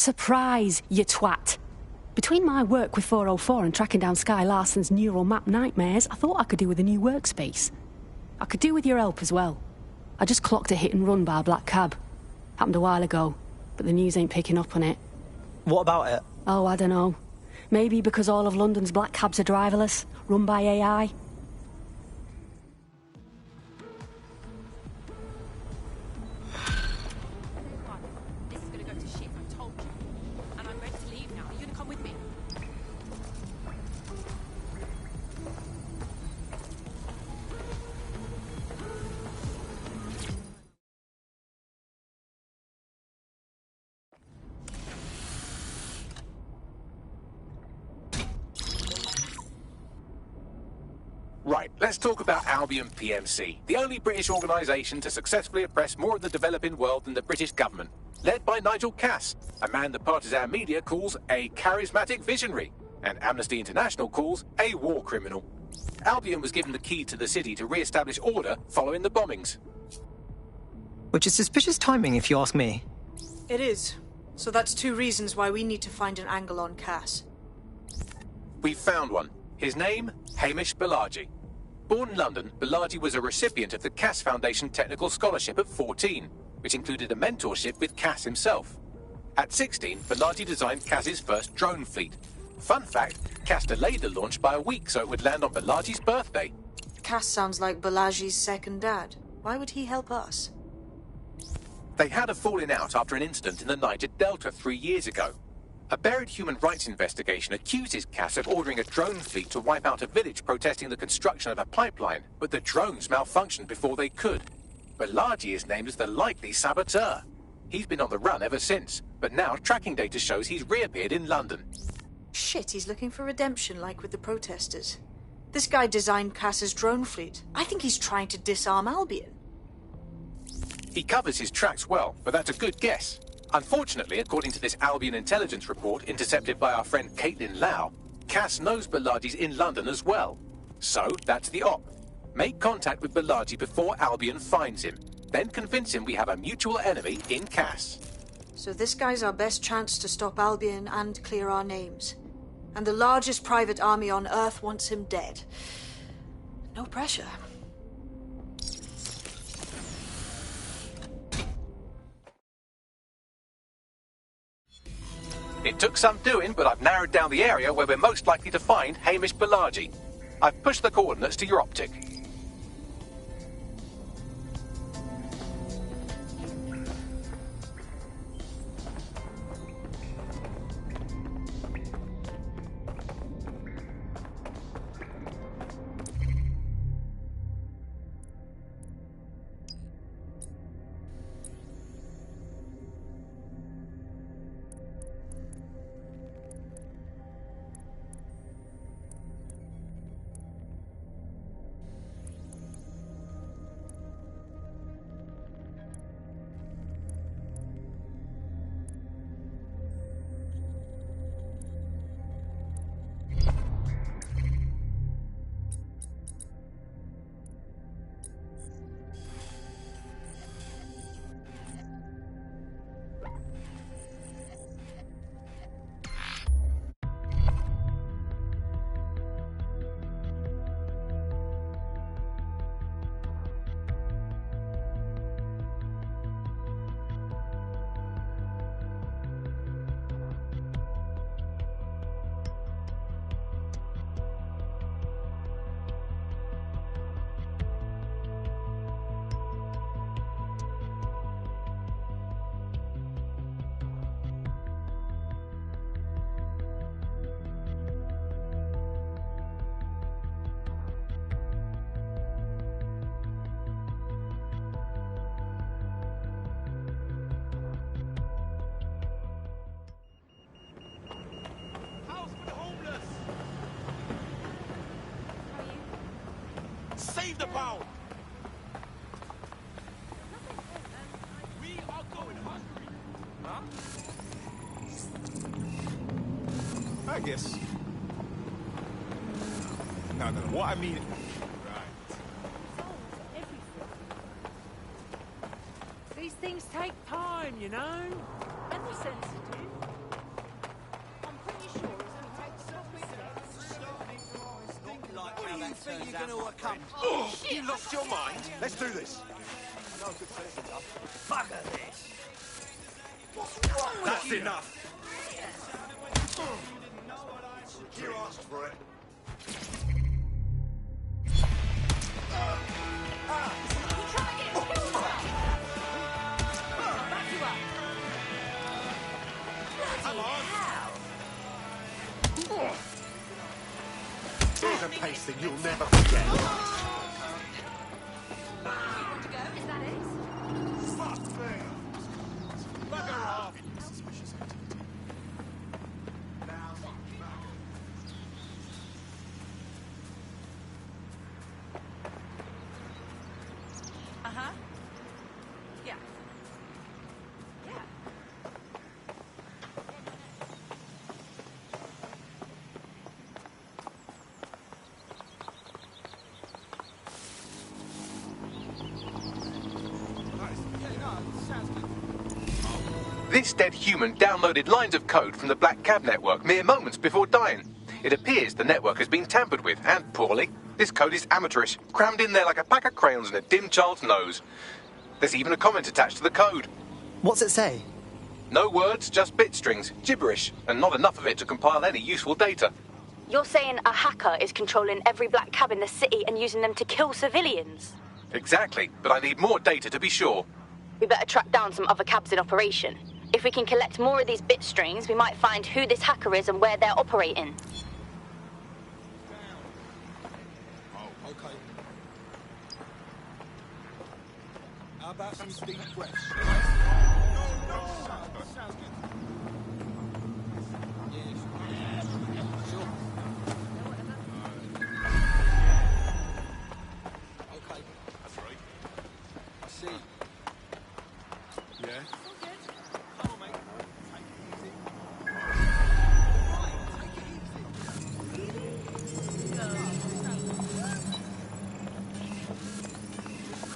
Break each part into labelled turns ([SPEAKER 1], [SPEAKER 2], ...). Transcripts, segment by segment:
[SPEAKER 1] Surprise, you twat. Between my work with 404 and tracking down Sky Larson's neural map nightmares, I thought I could do with a new workspace. I could do with your help as well. I just clocked a hit and run by a black cab. Happened a while ago, but the news ain't picking up on it.
[SPEAKER 2] What about it?
[SPEAKER 1] Oh, I don't know. Maybe because all of London's black cabs are driverless, run by AI.
[SPEAKER 3] This is gonna go to shit, I told you. And I'm ready to leave now. Are you gonna come with me?
[SPEAKER 4] Right, let's talk about Albion PMC, the only British organisation to successfully oppress more of the developing world than the British government, led by Nigel Cass, a man the partisan media calls a charismatic visionary, and Amnesty International calls a war criminal. Albion was given the key to the city to re-establish order following the bombings.
[SPEAKER 2] Which is suspicious timing, if you ask me.
[SPEAKER 5] It is. So that's two reasons why we need to find an angle on Cass.
[SPEAKER 4] We've found one. His name, Hamish Balaji. Born in London, Balaji was a recipient of the Cass Foundation Technical Scholarship at 14, which included a mentorship with Cass himself. At 16, Balaji designed Cass's first drone fleet. Fun fact, Cass delayed the launch by a week so it would land on Balaji's birthday.
[SPEAKER 5] Cass sounds like Balaji's second dad. Why would he help us?
[SPEAKER 4] They had a falling out after an incident in the Niger Delta 3 years ago. A buried human rights investigation accuses Cass of ordering a drone fleet to wipe out a village protesting the construction of a pipeline, but the drones malfunctioned before they could. Balaji is named as the likely saboteur. He's been on the run ever since, but now tracking data shows he's reappeared in London.
[SPEAKER 5] Shit, he's looking for redemption like with the protesters. This guy designed Cass's drone fleet. I think he's trying to disarm Albion.
[SPEAKER 4] He covers his tracks well, but that's a good guess. Unfortunately, according to this Albion intelligence report intercepted by our friend Caitlin Lau, Cass knows Balaji's in London as well. So, that's the op. Make contact with Balaji before Albion finds him. Then convince him we have a mutual enemy in Cass.
[SPEAKER 5] So this guy's our best chance to stop Albion and clear our names. And the largest private army on Earth wants him dead. No pressure.
[SPEAKER 4] It took some doing, but I've narrowed down the area where we're most likely to find Hamish Balaji. I've pushed the coordinates to your optic.
[SPEAKER 6] Save the pound! We are going hungry! Huh? I guess. No, what I mean... Right.
[SPEAKER 7] These things take time, you know? And they're sensitive. think you're going to accomplish?
[SPEAKER 6] You lost your mind?
[SPEAKER 7] Let's do this.
[SPEAKER 8] Bugger this.
[SPEAKER 6] That's enough.
[SPEAKER 7] You asked for it. Here's a pasting you'll never forget. Fuck me.
[SPEAKER 6] Bugger off.
[SPEAKER 3] Uh-huh. Yeah. Yeah.
[SPEAKER 4] This dead human downloaded lines of code from the Black Cab network mere moments before dying. It appears the network has been tampered with, and poorly. This code is amateurish, crammed in there like a pack of crayons in a dim child's nose. There's even a comment attached to the code.
[SPEAKER 2] What's it say?
[SPEAKER 4] No words, just bit strings, gibberish, and not enough of it to compile any useful data.
[SPEAKER 9] You're saying a hacker is controlling every black cab in the city and using them to kill civilians?
[SPEAKER 4] Exactly, but I need more data to be sure.
[SPEAKER 9] We better track down some other cabs in operation. If we can collect more of these bit strings, we might find who this hacker is and where they're operating.
[SPEAKER 6] Oh, okay. How about some deep breaths? No. Sounds good. Yeah, sure. Okay, that's right. I see. Yeah? Come on, mate. Take it easy. Right, take it easy.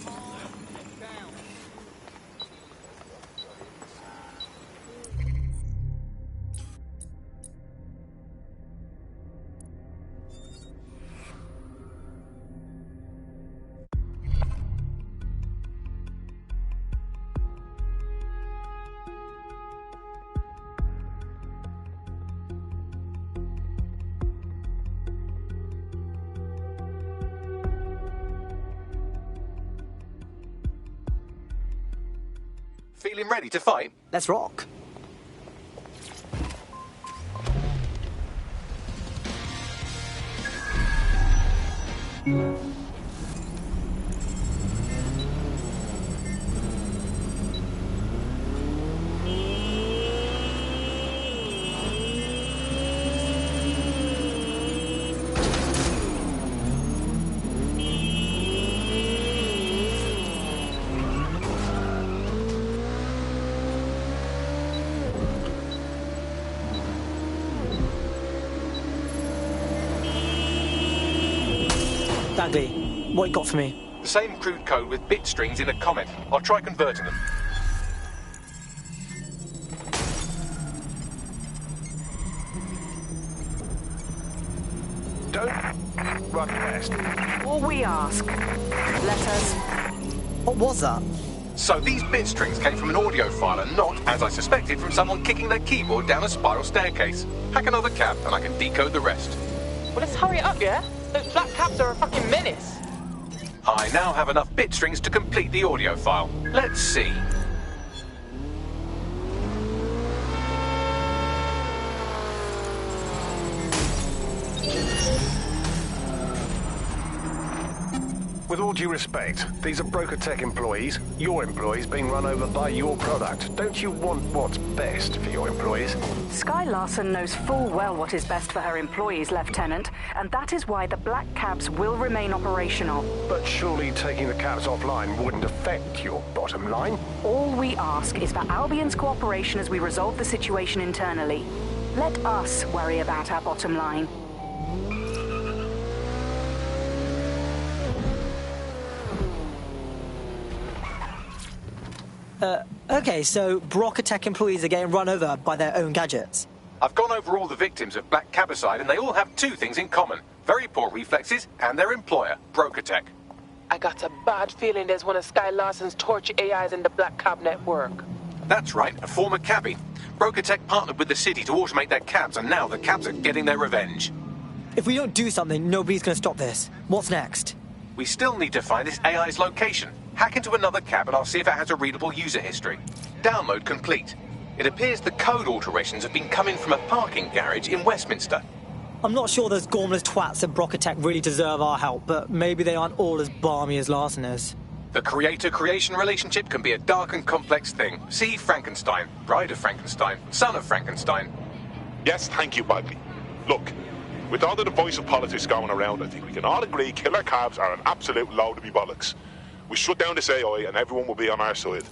[SPEAKER 6] Calm down.
[SPEAKER 4] Feeling ready to fight?
[SPEAKER 2] Let's rock. Dagley, what you got for me?
[SPEAKER 4] The same crude code with bit strings in a comment. I'll try converting them.
[SPEAKER 10] Don't run west.
[SPEAKER 11] All we ask, let us.
[SPEAKER 2] What was that?
[SPEAKER 4] So these bit strings came from an audio file and not, as I suspected, from someone kicking their keyboard down a spiral staircase. Hack another cab and I can decode the rest.
[SPEAKER 12] Well, let's hurry it up, yeah? Those black cabs are a fucking menace.
[SPEAKER 4] I now have enough bit strings to complete the audio file. Let's see.
[SPEAKER 10] With all due respect, these are Broker Tech employees, your employees being run over by your product. Don't you want what's best for your employees?
[SPEAKER 11] Sky Larson knows full well what is best for her employees, Lieutenant, and that is why the black cabs will remain operational.
[SPEAKER 10] But surely taking the cabs offline wouldn't affect your bottom line?
[SPEAKER 11] All we ask is for Albion's cooperation as we resolve the situation internally. Let us worry about our bottom line.
[SPEAKER 2] Okay, so Brocker Tech employees are getting run over by their own gadgets.
[SPEAKER 4] I've gone over all the victims of black cabicide, and they all have two things in common. Very poor reflexes and their employer, BrokerTech.
[SPEAKER 12] I got a bad feeling there's one of Sky Larson's torture AIs in the Black Cab network.
[SPEAKER 4] That's right, a former cabbie. BrokerTech partnered with the city to automate their cabs, and now the cabs are getting their revenge.
[SPEAKER 2] If we don't do something, nobody's going to stop this. What's next?
[SPEAKER 4] We still need to find this AI's location. Hack into another cab and I'll see if it has a readable user history. Download complete. It appears the code alterations have been coming from a parking garage in Westminster.
[SPEAKER 2] I'm not sure those gormless twats at BrokerTech really deserve our help, but maybe they aren't all as balmy as Larson is.
[SPEAKER 4] The creator-creation relationship can be a dark and complex thing. See Frankenstein, Bride of Frankenstein, Son of Frankenstein.
[SPEAKER 8] Yes, thank you, Bagley. Look, with all the divisive politics going around, I think we can all agree killer cabs are an absolute load of bollocks. We shut down this AI and everyone will be on our side.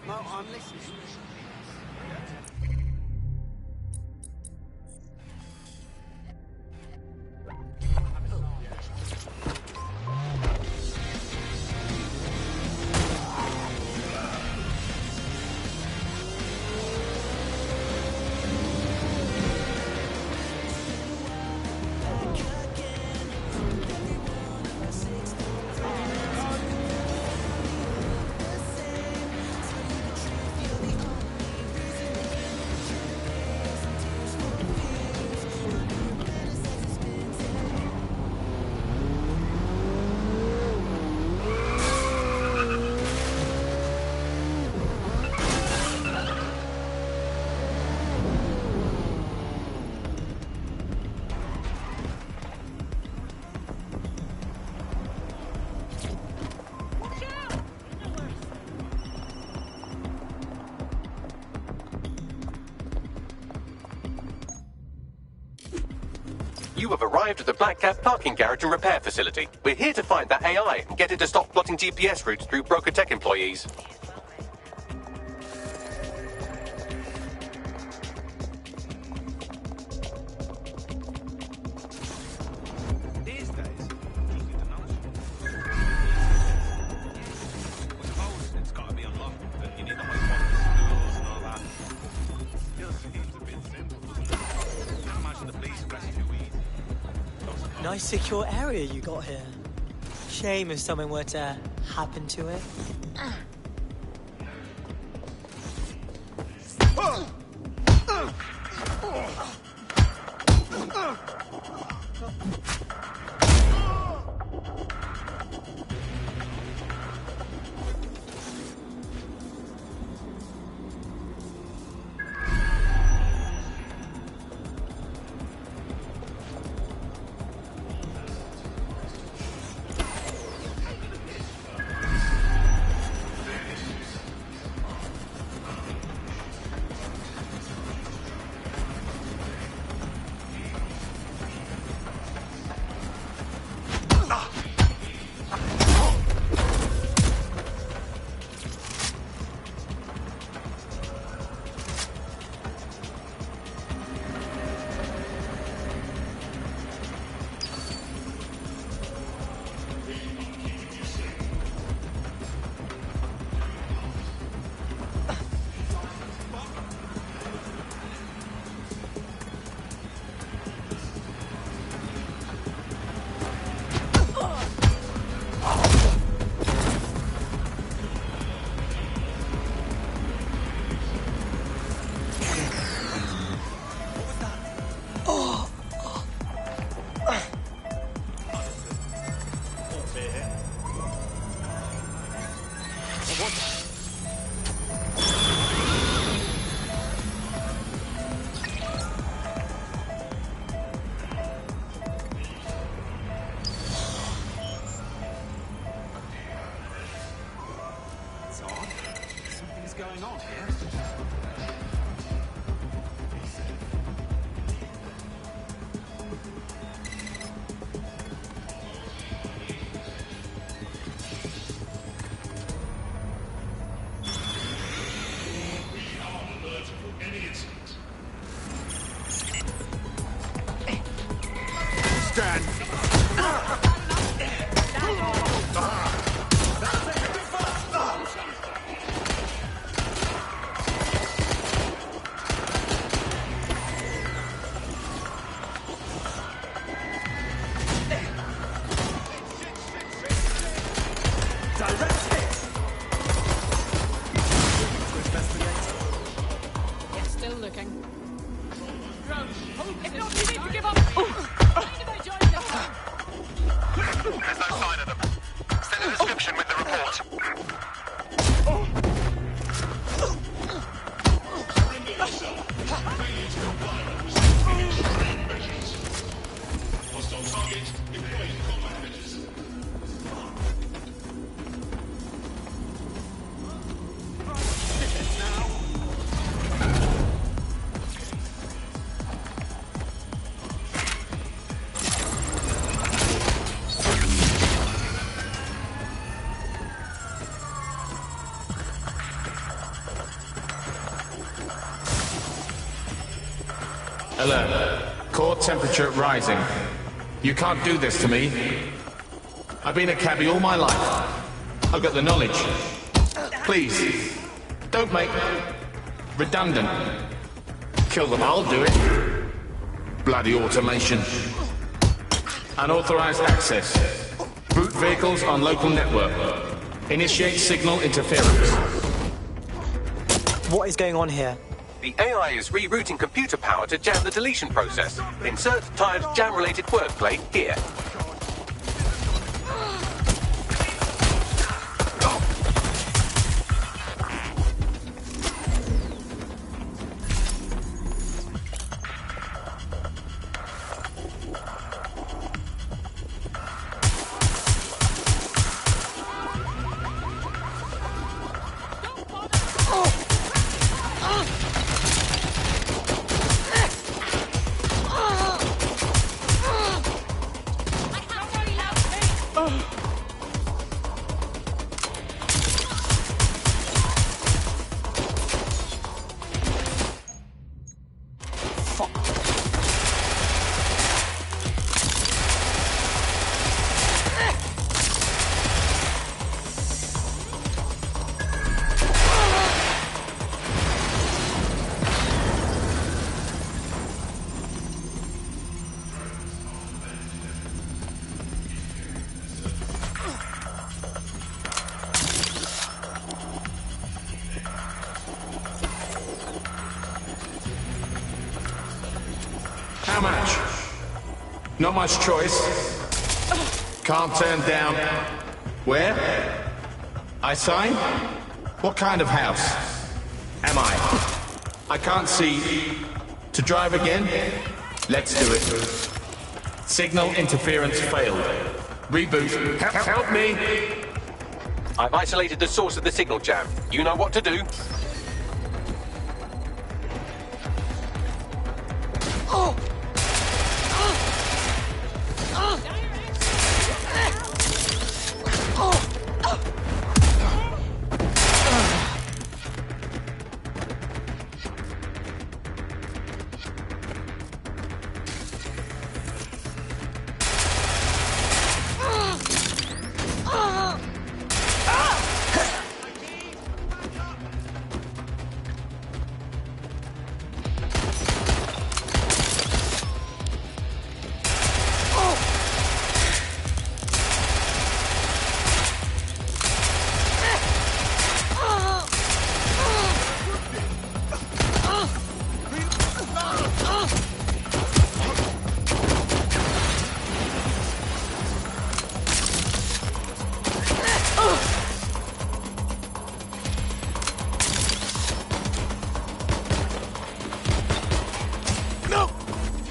[SPEAKER 6] No, I'm listening.
[SPEAKER 4] You have arrived at the Black Cab parking garage and repair facility. We're here to find that AI and get it to stop plotting GPS routes through BrokerTech employees.
[SPEAKER 6] These days, easy to know. I suppose it's got to be unlocked, but you need the high quality screws and all that. Still seems a bit simple. Can't imagine the police arrest too easy.
[SPEAKER 2] Nice secure area you got here. Shame if something were to happen to it.
[SPEAKER 3] If not, you need to give up. Why did I join this one?
[SPEAKER 7] There's no sign of them. Send a description with the report.
[SPEAKER 13] Alert. Core temperature rising. You can't do this to me. I've been a cabbie all my life. I've got the knowledge. Please, don't make redundant. Kill them, I'll do it. Bloody automation. Unauthorized access. Boot vehicles on local network. Initiate signal interference.
[SPEAKER 2] What is going on here?
[SPEAKER 4] The AI is rerouting computer power to jam the deletion process. Insert tired jam-related wordplay here.
[SPEAKER 13] How much? Not much choice. Can't turn down. Where? I sign? What kind of house am I can't see. To drive again? Let's do it. Signal interference failed. Reboot. Help me!
[SPEAKER 4] I've isolated the source of the signal jam. You know what to do.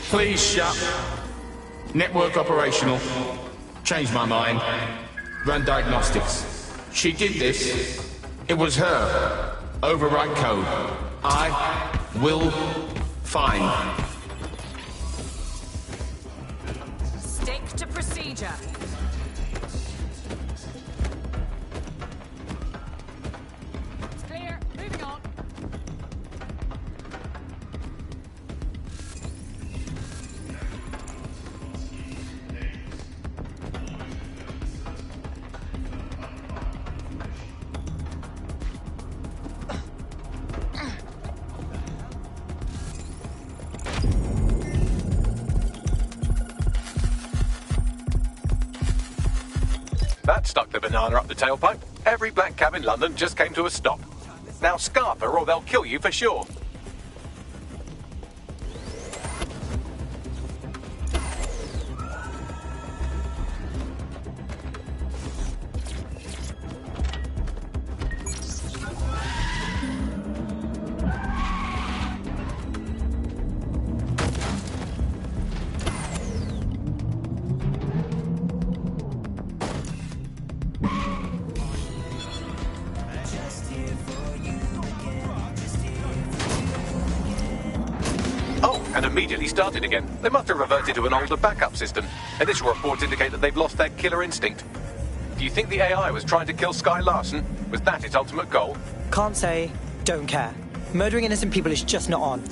[SPEAKER 13] Please shut. Network operational. Change my mind. Run diagnostics. She did this. It was her. Overwrite code. I will find.
[SPEAKER 3] Stick to procedure. It's clear. Moving on.
[SPEAKER 4] That stuck the banana up the tailpipe. Every black cab in London just came to a stop. Now scarper or they'll kill you for sure. and immediately started again. They must have reverted to an older backup system. Initial reports indicate that they've lost their killer instinct. Do you think the AI was trying to kill Sky Larson? Was that its ultimate goal?
[SPEAKER 2] Can't say, don't care. Murdering innocent people is just not on.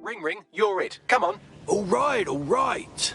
[SPEAKER 4] Ring ring, you're it. Come on.
[SPEAKER 14] All right, all right.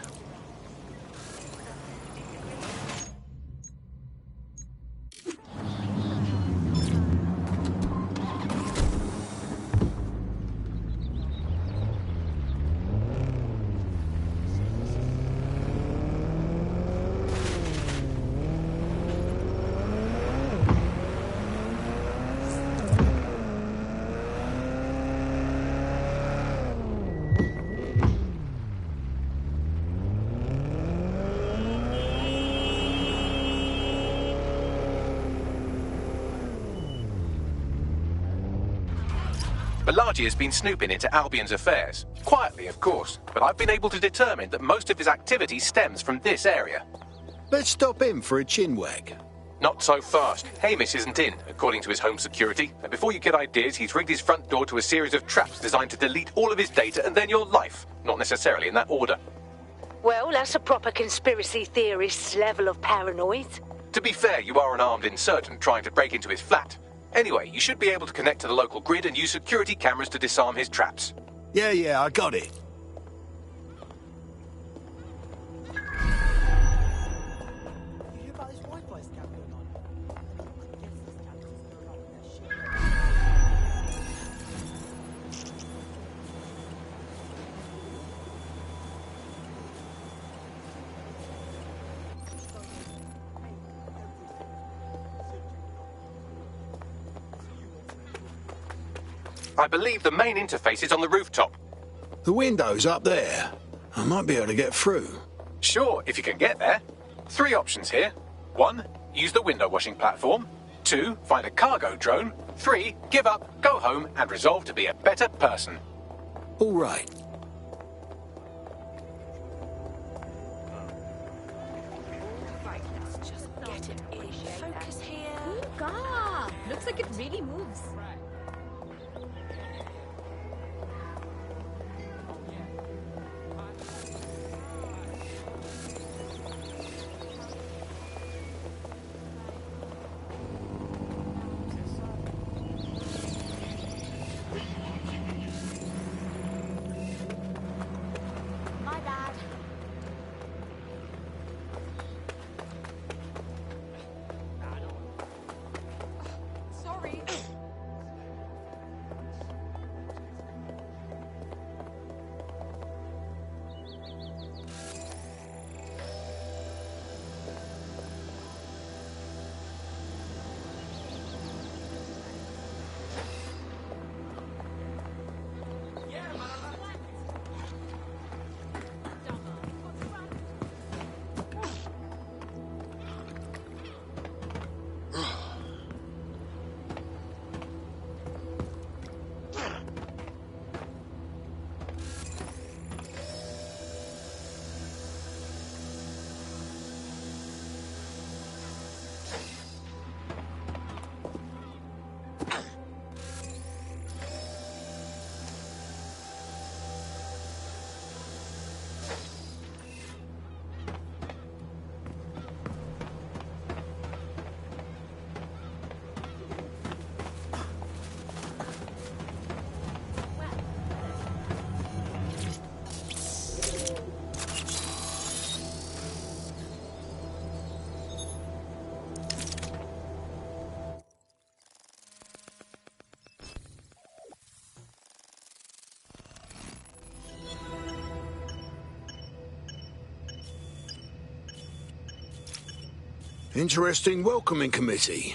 [SPEAKER 4] Balaji has been snooping into Albion's affairs. Quietly, of course, but I've been able to determine that most of his activity stems from this area.
[SPEAKER 14] Let's stop in for a chinwag.
[SPEAKER 4] Not so fast. Hamish isn't in, according to his home security. And before you get ideas, he's rigged his front door to a series of traps designed to delete all of his data and then your life. Not necessarily in that order.
[SPEAKER 15] Well, that's a proper conspiracy theorist's level of paranoid.
[SPEAKER 4] To be fair, you are an armed insurgent trying to break into his flat. Anyway, you should be able to connect to the local grid and use security cameras to disarm his traps.
[SPEAKER 14] Yeah, I got it.
[SPEAKER 4] I believe the main interface is on the rooftop.
[SPEAKER 14] The window's up there. I might be able to get through.
[SPEAKER 4] Sure, if you can get there. 3 options here. 1, use the window washing platform. 2, find a cargo drone. 3, give up, go home, and resolve to be a better person.
[SPEAKER 14] All right.
[SPEAKER 3] Right, let's just get it in. Focus here. Ooh, God. Looks like it really moves.
[SPEAKER 14] Interesting welcoming committee.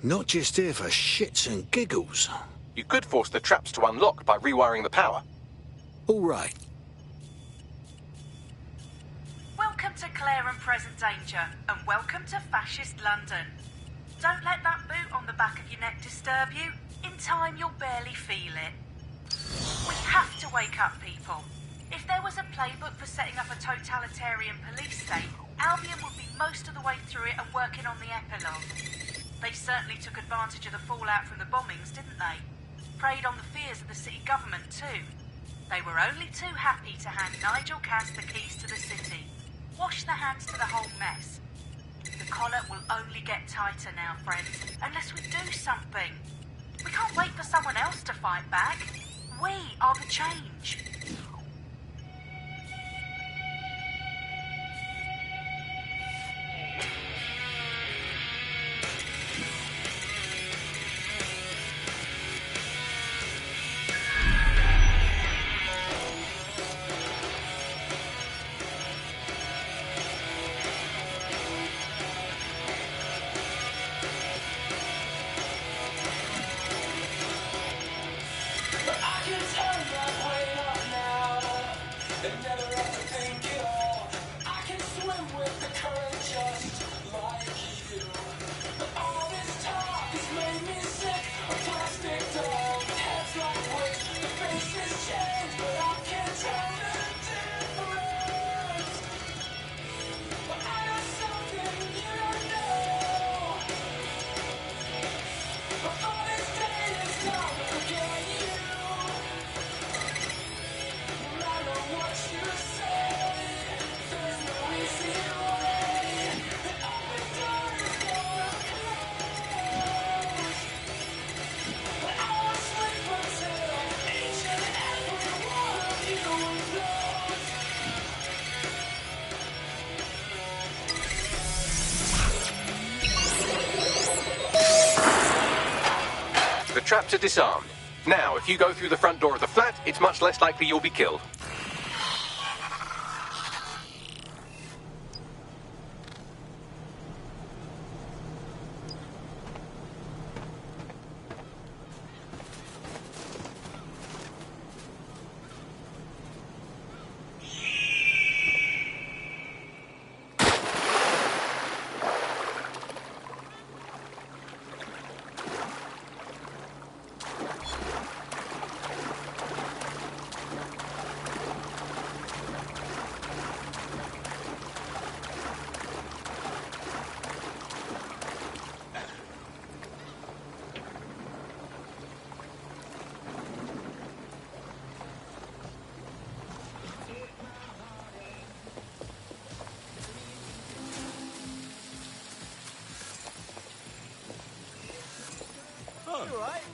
[SPEAKER 14] Not just here for shits and giggles.
[SPEAKER 4] You could force the traps to unlock by rewiring the power.
[SPEAKER 14] All right.
[SPEAKER 11] Welcome to Claire and Present Danger, and welcome to Fascist London. Don't let that boot on the back of your neck disturb you. In time, you'll barely feel it. We have to wake up people. If there was a playbook for setting up a totalitarian police state, Albion would be most of the way through it and working on the epilogue. They certainly took advantage of the fallout from the bombings, didn't they? Preyed on the fears of the city government too. They were only too happy to hand Nigel Cass the keys to the city. Wash their hands to the whole mess. The collar will only get tighter now, friends, unless we do something. We can't wait for someone else to fight back. We are the change.
[SPEAKER 4] Traps are disarmed. Now, if you go through the front door of the flat, it's much less likely you'll be killed.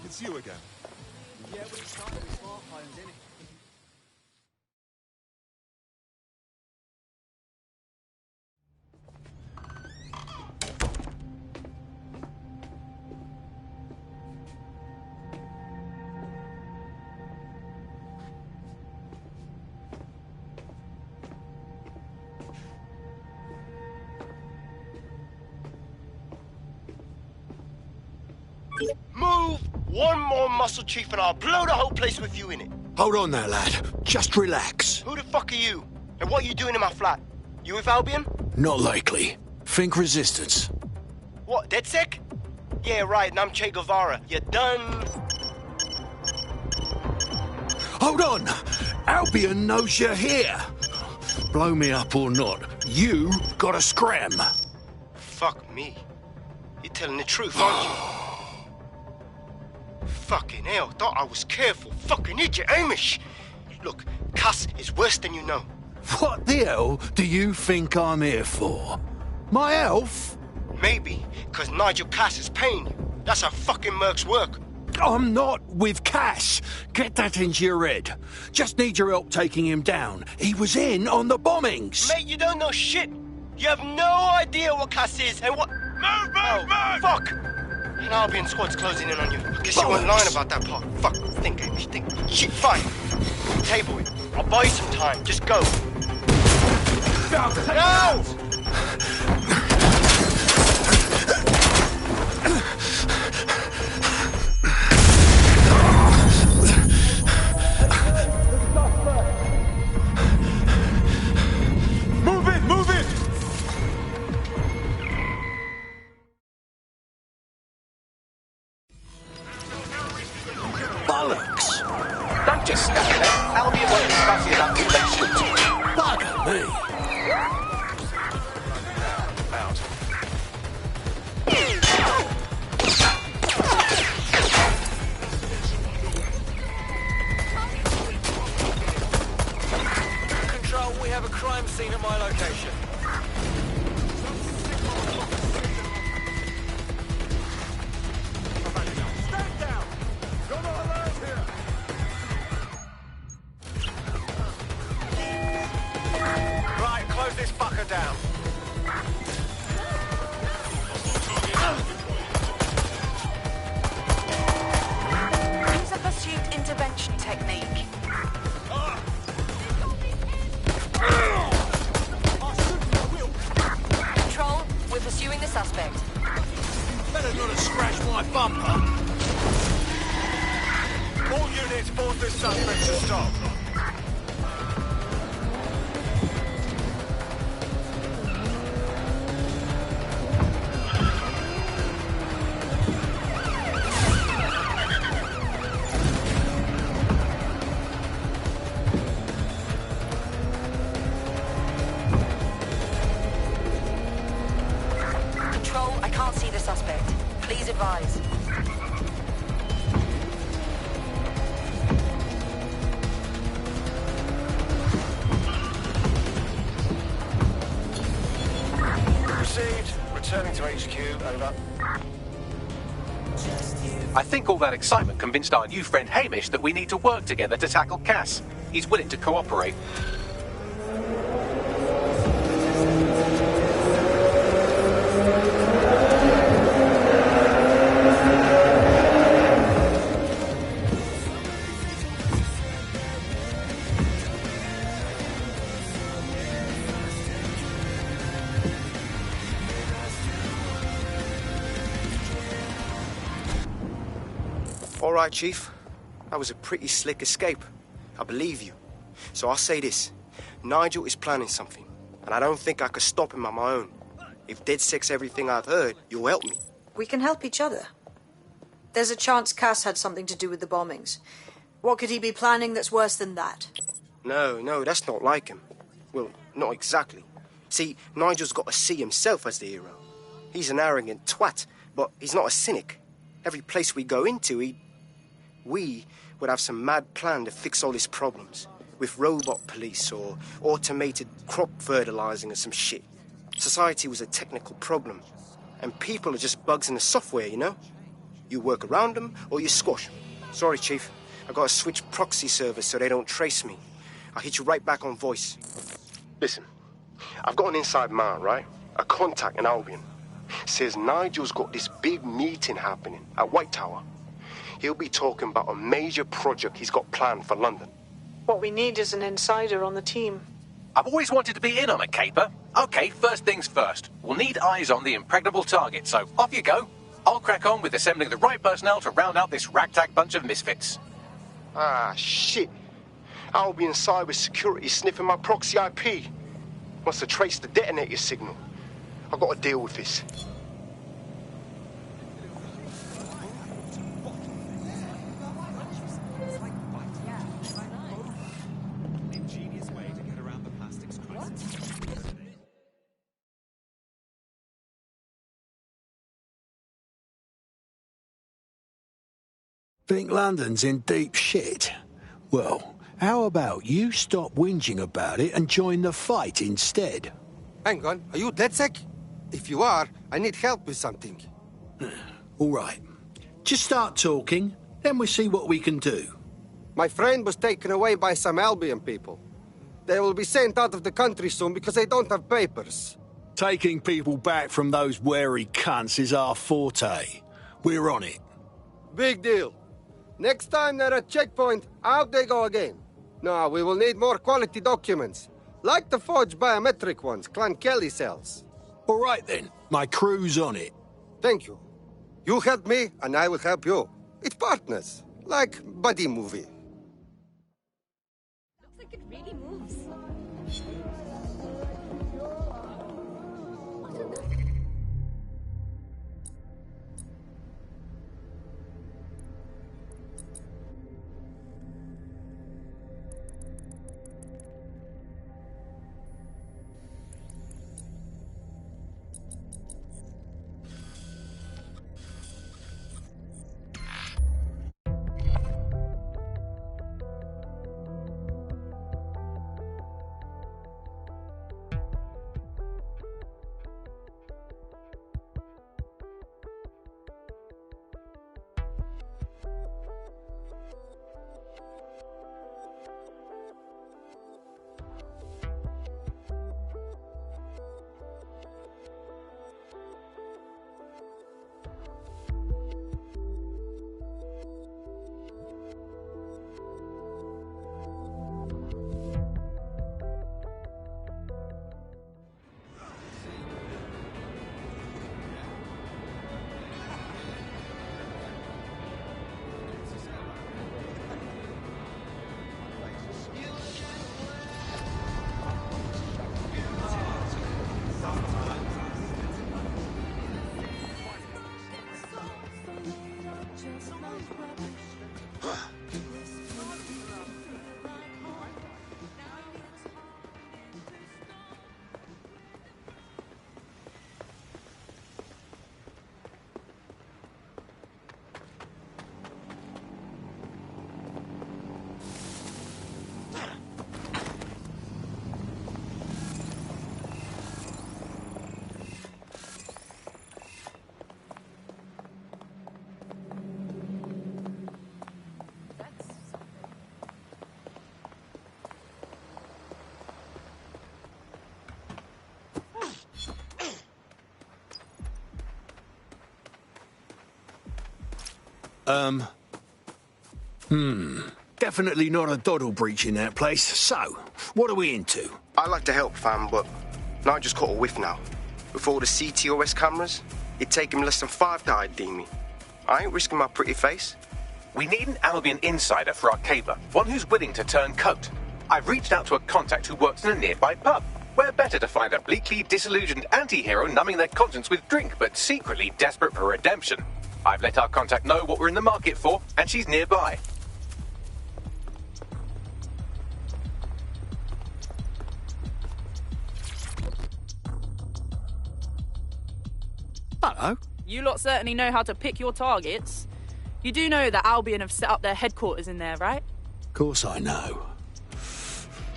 [SPEAKER 16] It's you again.
[SPEAKER 2] Yeah, we started with smartphones, innit?
[SPEAKER 17] Move! One more muscle chief and I'll blow the whole place with you in it.
[SPEAKER 14] Hold on there, lad. Just relax.
[SPEAKER 17] Who the fuck are you? And what are you doing in my flat? You with Albion?
[SPEAKER 14] Not likely. Think resistance.
[SPEAKER 17] What, DedSec? Yeah, right, and I'm Che Guevara. You done?
[SPEAKER 14] Hold on! Albion knows you're here. Blow me up or not, you gotta scram.
[SPEAKER 17] Fuck me. You're telling the truth, aren't you? Fucking hell, thought I was careful. Fucking idiot, Amish. Look, Cass is worse than you know.
[SPEAKER 14] What the hell do you think I'm here for? My elf?
[SPEAKER 17] Maybe, because Nigel Cass is paying you. That's how fucking mercs work.
[SPEAKER 14] I'm not with Cass. Get that into your head. Just need your help taking him down. He was in on the bombings.
[SPEAKER 17] Mate, you don't know shit. You have no idea what Cass is and what...
[SPEAKER 7] Move!
[SPEAKER 17] Fuck! An Albion squad's closing in on you. I guess you weren't lying about that part. Fuck. Think, Amish, think. Shit, fine. Table it. I'll buy you some time. Just go. No!
[SPEAKER 4] Don't just stand there. Albion won't be fussy about who they shoot.
[SPEAKER 14] Bugger me.
[SPEAKER 18] Control, we have a crime scene at my location.
[SPEAKER 6] Stand down! Got all alert here!
[SPEAKER 18] Right, close this fucker down.
[SPEAKER 11] Use a pursuit intervention technique.
[SPEAKER 3] Control, we're pursuing the suspect.
[SPEAKER 14] Better not have scratched my bumper.
[SPEAKER 18] All units, force this suspect to stop.
[SPEAKER 3] Control, I can't see the suspect. Please advise.
[SPEAKER 10] Received. Returning to HQ. Over.
[SPEAKER 4] I think all that excitement convinced our new friend Hamish that we need to work together to tackle Cass. He's willing to cooperate.
[SPEAKER 17] All right, Chief. That was a pretty slick escape. I believe you. So I'll say this. Nigel is planning something, and I don't think I could stop him on my own. If DedSec's everything I've heard, you'll help me.
[SPEAKER 5] We can help each other. There's a chance Cass had something to do with the bombings. What could he be planning that's worse than that?
[SPEAKER 17] No, that's not like him. Well, not exactly. See, Nigel's got to see himself as the hero. He's an arrogant twat, but he's not a cynic. Every place we go into, we would have some mad plan to fix all his problems. With robot police or automated crop fertilizing or some shit. Society was a technical problem. And people are just bugs in the software, you know? You work around them or you squash them. Sorry, Chief. I gotta switch proxy servers so they don't trace me. I'll hit you right back on voice. Listen, I've got an inside man, right? A contact in Albion. Says Nigel's got this big meeting happening at White Tower. He'll be talking about a major project he's got planned for London.
[SPEAKER 5] What we need is an insider on the team.
[SPEAKER 4] I've always wanted to be in on a caper. Okay, first things first. We'll need eyes on the impregnable target, so off you go. I'll crack on with assembling the right personnel to round out this ragtag bunch of misfits.
[SPEAKER 17] Ah, shit. Albion cybersecurity sniffing my proxy IP. Must have traced the detonator signal. I've got to deal with this.
[SPEAKER 14] Think London's in deep shit? Well, how about you stop whinging about it and join the fight instead?
[SPEAKER 19] Hang on, are you DedSec? If you are, I need help with something.
[SPEAKER 14] All right. Just start talking, then we see what we can do.
[SPEAKER 19] My friend was taken away by some Albion people. They will be sent out of the country soon because they don't have papers.
[SPEAKER 14] Taking people back from those wary cunts is our forte. We're on it.
[SPEAKER 19] Big deal. Next time they're at checkpoint, out they go again. No, we will need more quality documents. Like the forged biometric ones Clan Kelly sells.
[SPEAKER 14] All right then, my crew's on it.
[SPEAKER 19] Thank you. You help me, and I will help you. It's partners, like buddy movie.
[SPEAKER 3] Looks like it really moves.
[SPEAKER 14] Definitely not a doddle breach in that place. So, what are we into?
[SPEAKER 17] I like to help, fam, but Nigel's caught a whiff now. With all the CTOS cameras, it'd take him less than 5 to ID me. I ain't risking my pretty face.
[SPEAKER 4] We need an Albion insider for our cabler, one who's willing to turn coat. I've reached out to a contact who works in a nearby pub. Where better to find a bleakly disillusioned anti-hero numbing their conscience with drink, but secretly desperate for redemption. I've let our contact know what we're in the market for, and she's nearby.
[SPEAKER 14] Hello.
[SPEAKER 20] You lot certainly know how to pick your targets. You do know that Albion have set up their headquarters in there, right?
[SPEAKER 14] Of course I know.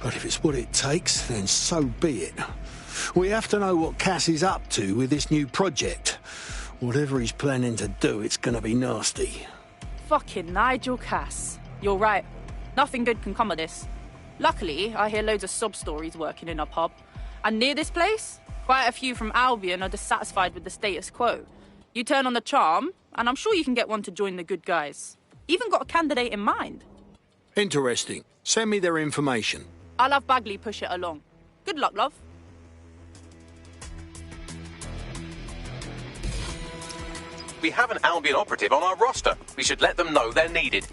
[SPEAKER 14] But if it's what it takes, then so be it. We have to know what Cass is up to with this new project. Whatever he's planning to do, it's gonna be nasty.
[SPEAKER 20] Fucking Nigel Cass. You're right. Nothing good can come of this. Luckily, I hear loads of sob stories working in a pub. And near this place, quite a few from Albion are dissatisfied with the status quo. You turn on the charm, and I'm sure you can get one to join the good guys. Even got a candidate in mind.
[SPEAKER 14] Interesting. Send me their information.
[SPEAKER 20] I'll have Bagley push it along. Good luck, love.
[SPEAKER 4] We have an Albion operative on our roster. We should let them know they're needed.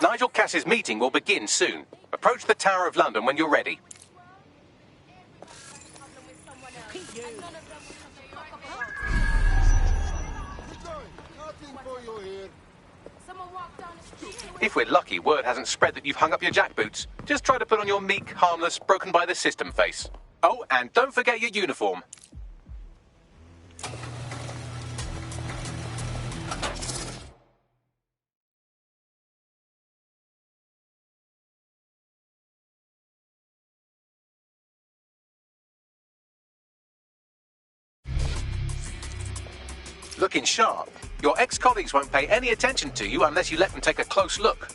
[SPEAKER 4] Nigel Cass's meeting will begin soon. Approach the Tower of London when you're ready. If we're lucky, word hasn't spread that you've hung up your jackboots. Just try to put on your meek, harmless, broken by the system face. Oh, and don't forget your uniform. Looking sharp. Your ex-colleagues won't pay any attention to you unless you let them take a close look.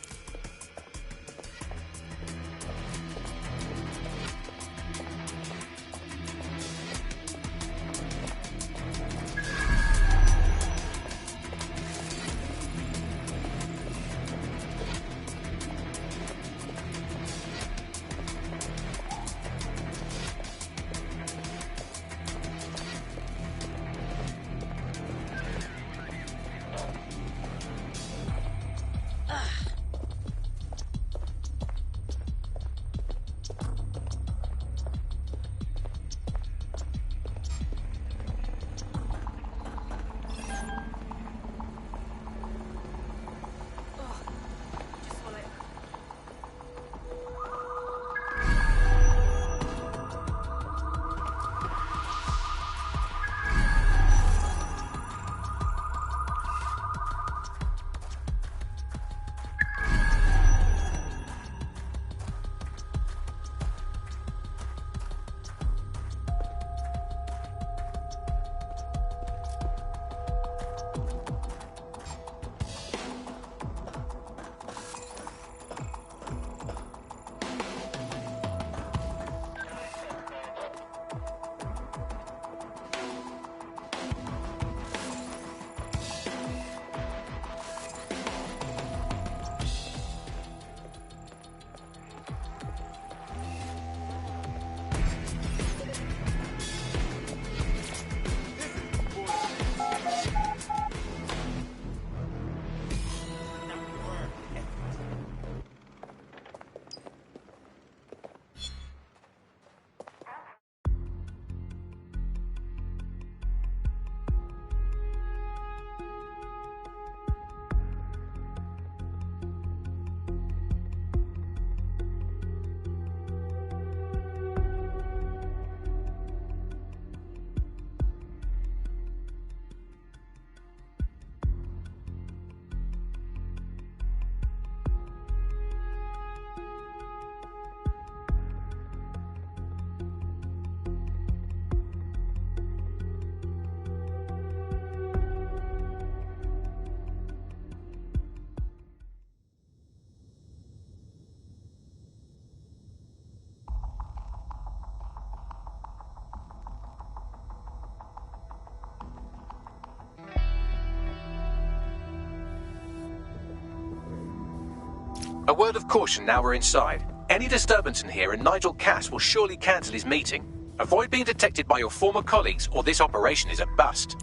[SPEAKER 4] A word of caution now we're inside. Any disturbance in here and Nigel Cass will surely cancel his meeting. Avoid being detected by your former colleagues or this operation is a bust.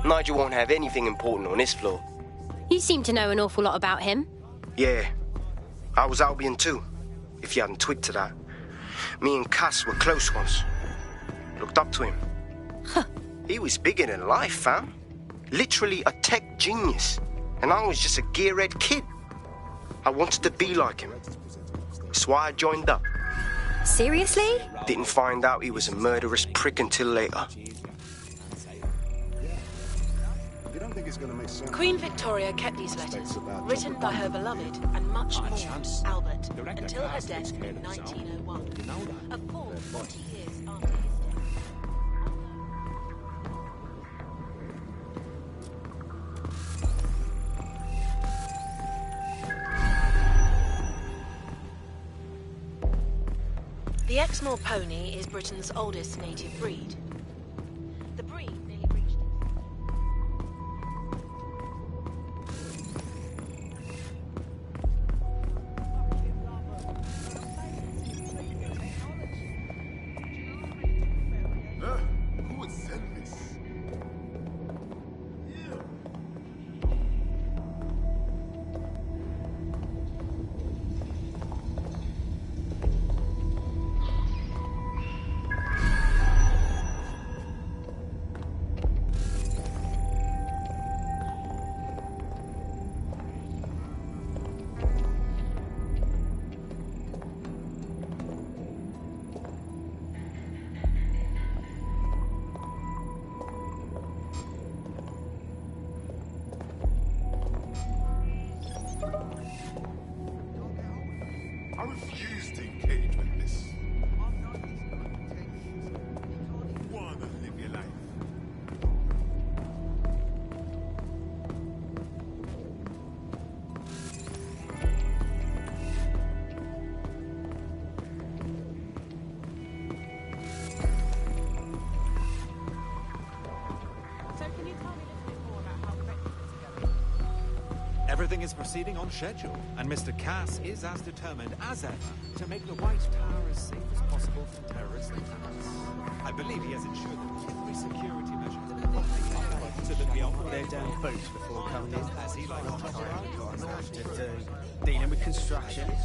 [SPEAKER 17] Nigel won't have anything important on his floor.
[SPEAKER 2] You seem to know an awful lot about him.
[SPEAKER 17] Yeah, I was Albion too, if you hadn't twigged to that. Me and Cass were close once. Looked up to him. He was bigger than life, fam. Literally a tech genius. And I was just a gearhead kid. I wanted to be like him. That's why I joined up.
[SPEAKER 2] Seriously?
[SPEAKER 17] Didn't find out he was a murderous prick until later.
[SPEAKER 21] Queen Victoria kept these letters, written by her beloved and much mourned Albert, until her death in 1901. A full 40 years after his death. The Exmoor pony is Britain's oldest native breed. The breed nearly reached...
[SPEAKER 16] Who would send this? I refuse to engage with this. Wanna live your life.
[SPEAKER 21] So can you tell me a little bit more about how Becky put together?
[SPEAKER 22] Everything is proceeding on schedule, and Mr. Cass is as determined as ever to make the White Tower as safe as possible from terrorist attacks. I believe he has ensured that every security measure is so that we offer their damn boots before coming in. As he likes to
[SPEAKER 23] dealing with construction.
[SPEAKER 16] And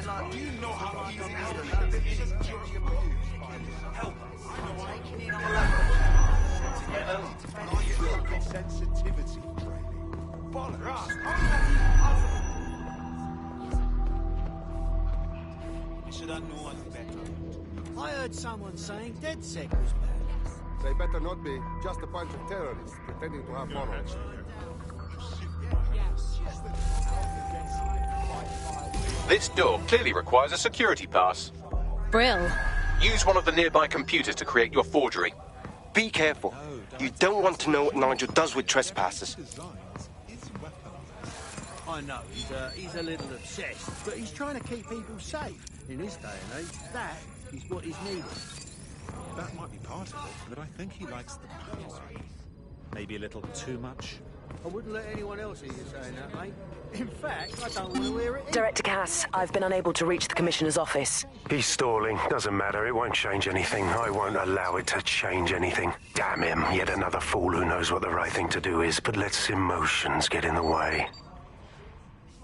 [SPEAKER 16] like, you know how easy it is to security abuse. Help us. I know I'm taking it all over. Sensitivity training. Bollocks.
[SPEAKER 23] You should have known better. I heard someone saying DedSec was bad.
[SPEAKER 19] They better not be. Just a bunch of terrorists pretending to have followers.
[SPEAKER 4] This door clearly requires a security pass.
[SPEAKER 2] Brill.
[SPEAKER 4] Use one of the nearby computers to create your forgery.
[SPEAKER 17] Be careful. You don't want to know what Nigel does with trespassers.
[SPEAKER 23] I know, he's a little obsessed, but he's trying to keep people safe. In this day and age, that is what is needed.
[SPEAKER 22] That might be part of it, but I think he likes the power. Maybe a little too much.
[SPEAKER 23] I wouldn't let anyone else hear you saying that, mate. In fact, I don't want to hear it.
[SPEAKER 24] Director Cass, I've been unable to reach the Commissioner's office.
[SPEAKER 10] He's stalling. Doesn't matter. It won't change anything. I won't allow it to change anything. Damn him. Yet another fool who knows what the right thing to do is, but lets emotions get in the way.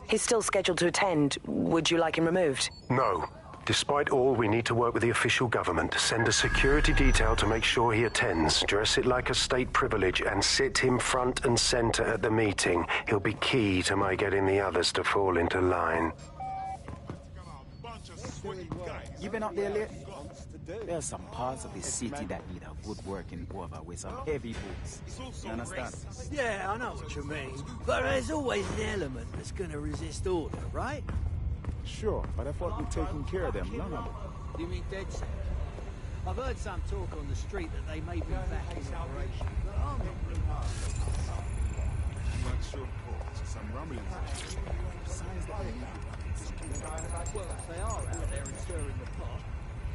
[SPEAKER 24] He's still scheduled to attend. Would you like him removed?
[SPEAKER 10] No. Despite all, we need to work with the official government. Send a security detail to make sure he attends. Dress it like a state privilege and sit him front and center at the meeting. He'll be key to my getting the others to fall into line.
[SPEAKER 23] You been up there lately? There's some parts of the city that need a good working over with some heavy boots. You understand? Yeah, I know what you mean. But there's always an element that's going to resist order, right?
[SPEAKER 25] Sure, but I thought we'd taken care of them long ago.
[SPEAKER 23] You mean DedSec? I've heard some talk on the street that they may be back in operation, but I'm not really
[SPEAKER 16] I'm not sure, Paul. Some rumblings.
[SPEAKER 23] Well, if they are out there and stirring the pot,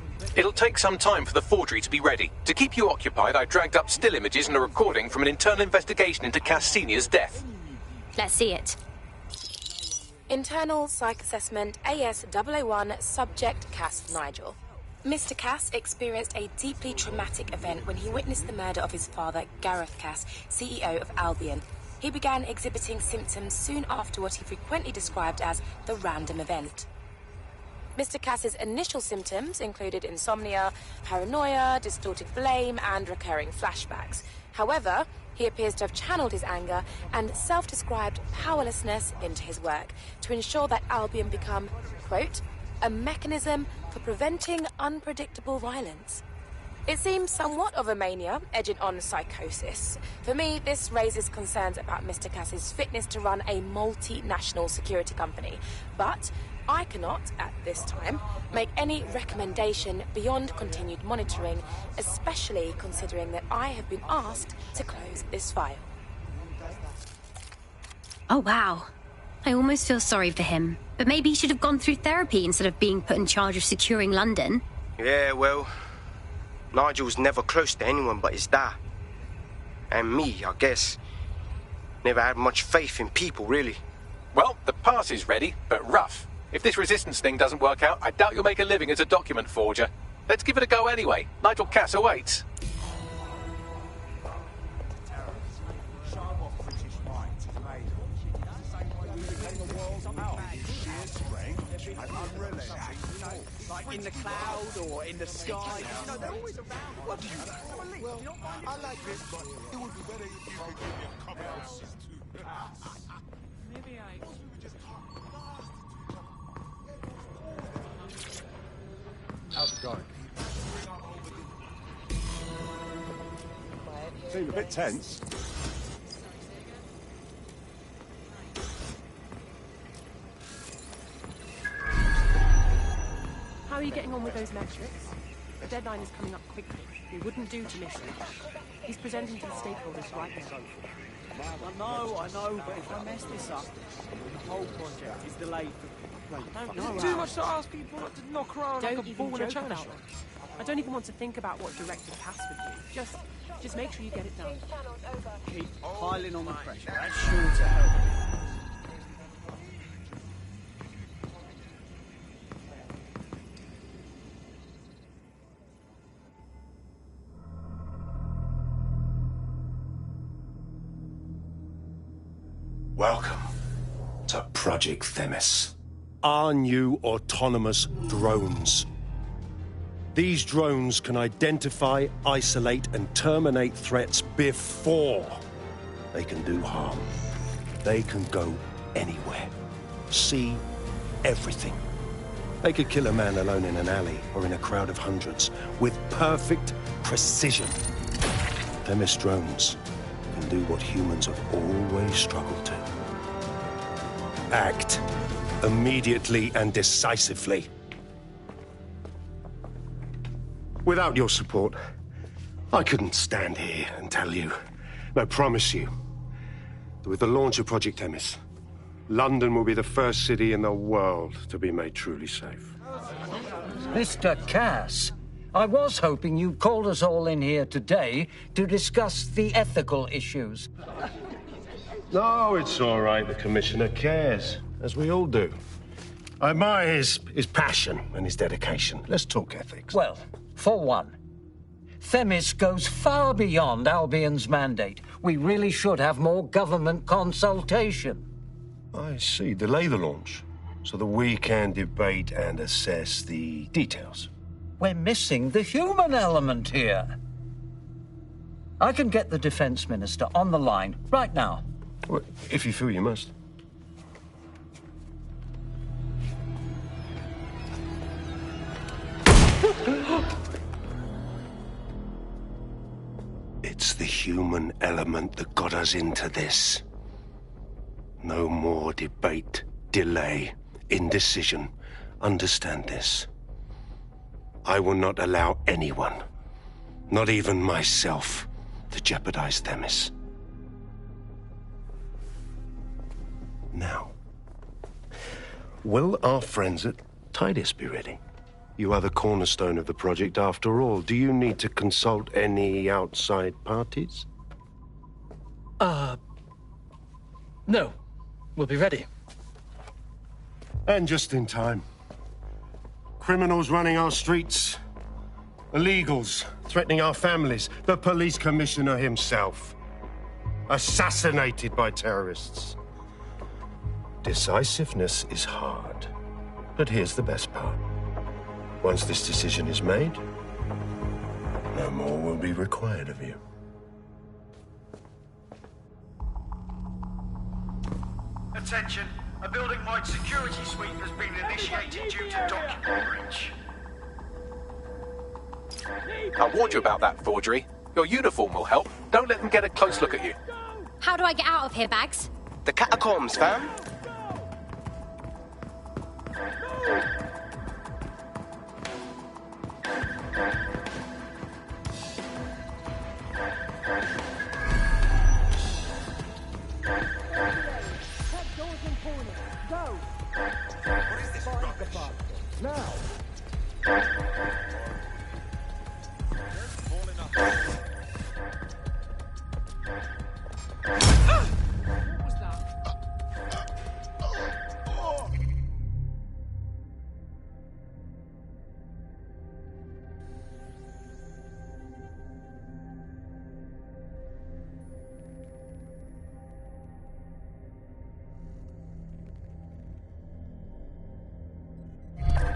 [SPEAKER 23] from
[SPEAKER 4] It'll take some time for the forgery to be ready. To keep you occupied, I dragged up still images and a recording from an internal investigation into Cass Sr.'s death.
[SPEAKER 21] Let's see it. Internal Psych Assessment AS001 Subject Cass Nigel. Mr. Cass experienced a deeply traumatic event when he witnessed the murder of his father, Gareth Cass, CEO of Albion. He began exhibiting symptoms soon after what he frequently described as the random event. Mr. Cass's initial symptoms included insomnia, paranoia, distorted blame, and recurring flashbacks. However, he appears to have channeled his anger and self-described powerlessness into his work to ensure that Albion become, quote, a mechanism for preventing unpredictable violence. It seems somewhat of a mania, edging on psychosis. For me, this raises concerns about Mr. Cass's fitness to run a multinational security company. But I cannot, at this time, make any recommendation beyond continued monitoring, especially considering that I have been asked to close this file.
[SPEAKER 1] Oh, wow. I almost feel sorry for him. But maybe he should have gone through therapy instead of being put in charge of securing London.
[SPEAKER 17] Yeah, well, Nigel's never close to anyone but his dad. And me, I guess. Never had much faith in people, really.
[SPEAKER 4] Well, the pass is ready, but rough. If this resistance thing doesn't work out, I doubt you'll make a living as a document forger. Let's give it a go anyway. Nigel Cass awaits.
[SPEAKER 16] Like in the cloud or in the sky. You know, they're always around. What do you think? Well, I like this, but it would be better if you could give me a couple of too.
[SPEAKER 20] Maybe I...
[SPEAKER 19] How's it going? Seem a bit tense.
[SPEAKER 8] How are you getting on with those metrics? The deadline is coming up quickly. We wouldn't do to miss it. He's presenting to the stakeholders right now.
[SPEAKER 16] I know, but if I mess this up, the whole project is delayed for...
[SPEAKER 8] I don't know.
[SPEAKER 16] Is it too much to ask people not to knock around
[SPEAKER 8] Don't
[SPEAKER 16] like a
[SPEAKER 8] even
[SPEAKER 16] ball in a
[SPEAKER 8] joke
[SPEAKER 16] china
[SPEAKER 8] about
[SPEAKER 16] shop?
[SPEAKER 8] it. I don't even want to think about what Director Cass would do. Just make sure you get it done.
[SPEAKER 16] Keep piling on the pressure. That's sure to help.
[SPEAKER 10] Welcome to Project Themis. Our new autonomous drones. These drones can identify, isolate, and terminate threats before they can do harm. They can go anywhere, see everything. They could kill a man alone in an alley or in a crowd of hundreds with perfect precision. Themis drones can do what humans have always struggled to. Act immediately and decisively. Without your support, I couldn't stand here and tell you, I promise you, that with the launch of Project Themis, London will be the first city in the world to be made truly safe.
[SPEAKER 9] Mr. Cass, I was hoping you'd called us all in here today to discuss the ethical issues.
[SPEAKER 10] No, it's all right. The Commissioner cares, as we all do. I admire his passion and his dedication. Let's talk ethics.
[SPEAKER 9] Well, for one, Themis goes far beyond Albion's mandate. We really should have more government consultation.
[SPEAKER 10] I see. Delay the launch so that we can debate and assess the details.
[SPEAKER 9] We're missing the human element here. I can get the Defense Minister on the line right now.
[SPEAKER 10] Well, if you feel you must. It's the human element that got us into this. No more debate, delay, indecision. Understand this. I will not allow anyone, not even myself, to jeopardize Themis. Now, will our friends at Tidus be ready? You are the cornerstone of the project after all. Do you need to consult any outside parties?
[SPEAKER 6] No. We'll be ready.
[SPEAKER 10] And just in time. Criminals running our streets. Illegals threatening our families. The police commissioner himself. Assassinated by terrorists. Decisiveness is hard. But here's the best part. Once this decision is made, no more will be required of you.
[SPEAKER 7] Attention, a building-wide security sweep has been initiated due to document breach.
[SPEAKER 4] I warned you about that forgery. Your uniform will help. Don't let them get a close look at you.
[SPEAKER 1] How do I get out of here, Bags?
[SPEAKER 17] The catacombs, fam.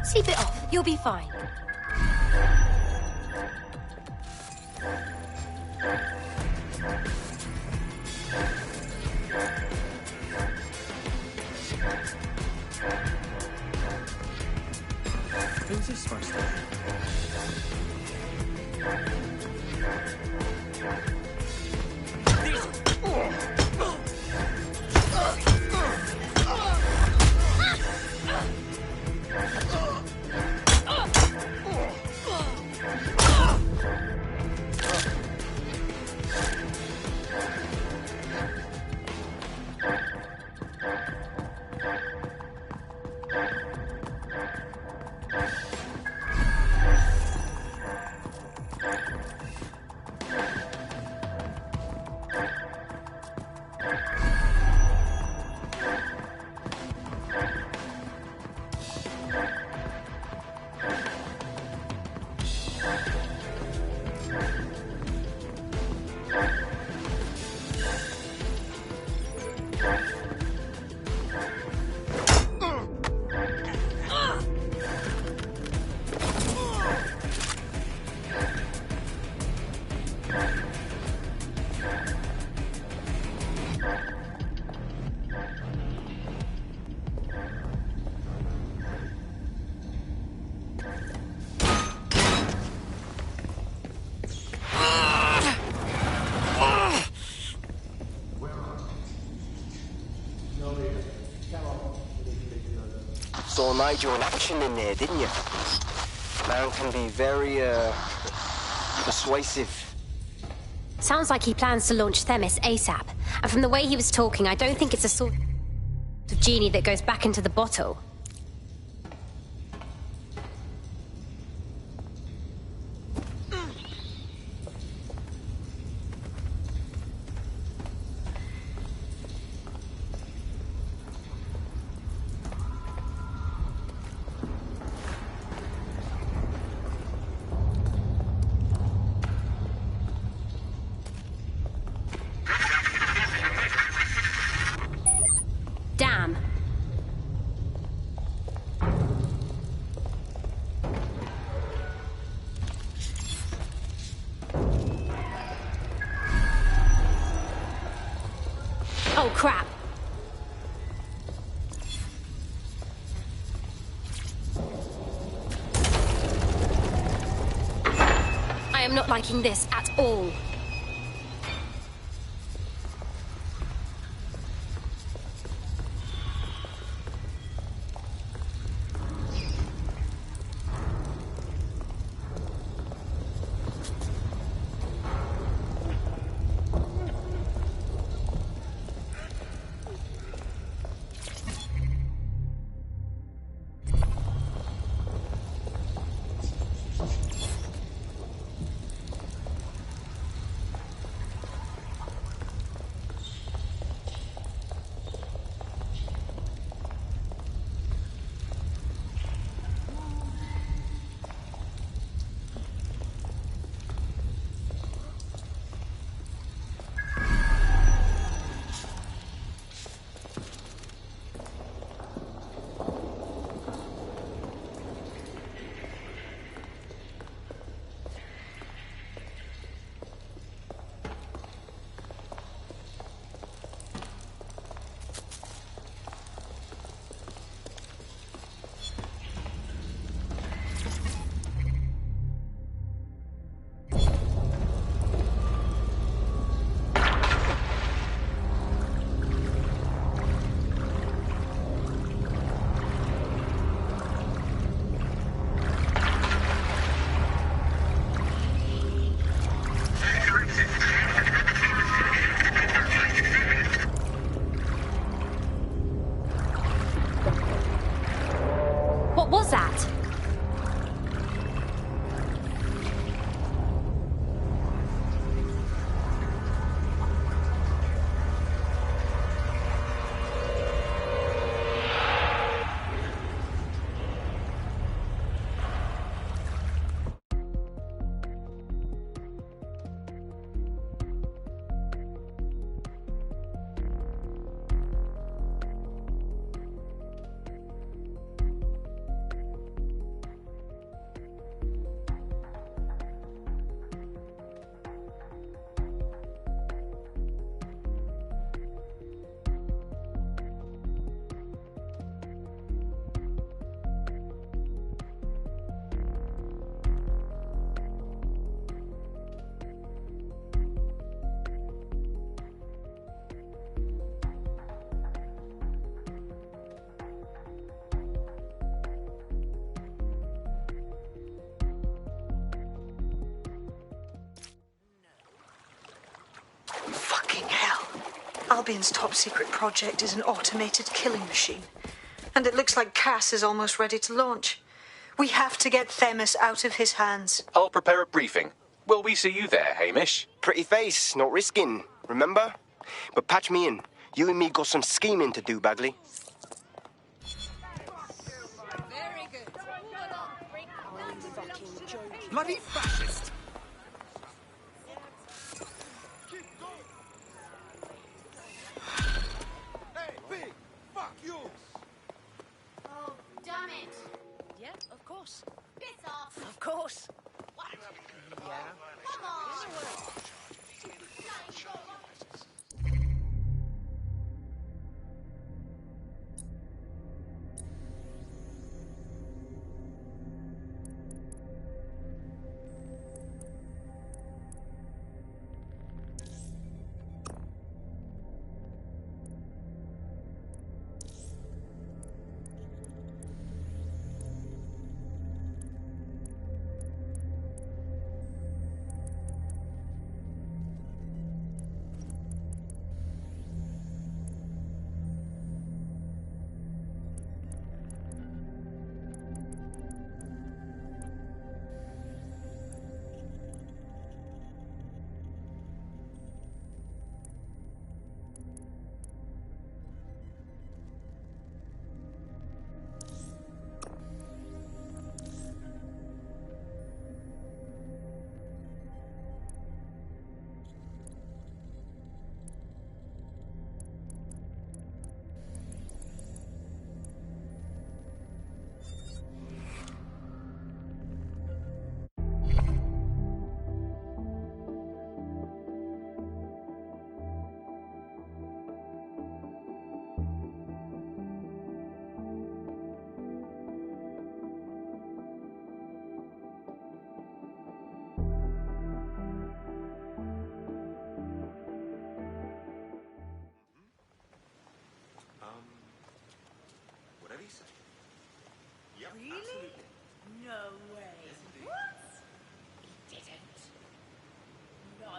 [SPEAKER 1] Sleep it off. You'll be fine.
[SPEAKER 6] Who's this supposed to be?
[SPEAKER 17] Saw Nigel in action in there, didn't you? Man can be very, persuasive.
[SPEAKER 1] Sounds like he plans to launch Themis ASAP. And from the way he was talking, I don't think it's a sort of genie that goes back into the bottle. Damn. Oh, crap. I am not liking this at all. What was that?
[SPEAKER 5] Albion's top secret project is an automated killing machine. And it looks like Cass is almost ready to launch. We have to get Themis out of his hands.
[SPEAKER 4] I'll prepare a briefing. Will we see you there, Hamish?
[SPEAKER 17] Pretty face, not risking, remember? But patch me in. You and me got some scheming to do, Bagley.
[SPEAKER 3] Very good.
[SPEAKER 22] Bloody fascist!
[SPEAKER 16] Hey, Pig! Fuck you!
[SPEAKER 3] Oh, damn it! Yeah, of course. Piss off! Of course. What? Yeah. Come on!
[SPEAKER 22] Whatever you say. Yep,
[SPEAKER 3] Really?
[SPEAKER 22] absolutely.
[SPEAKER 3] No way. What? He didn't. No.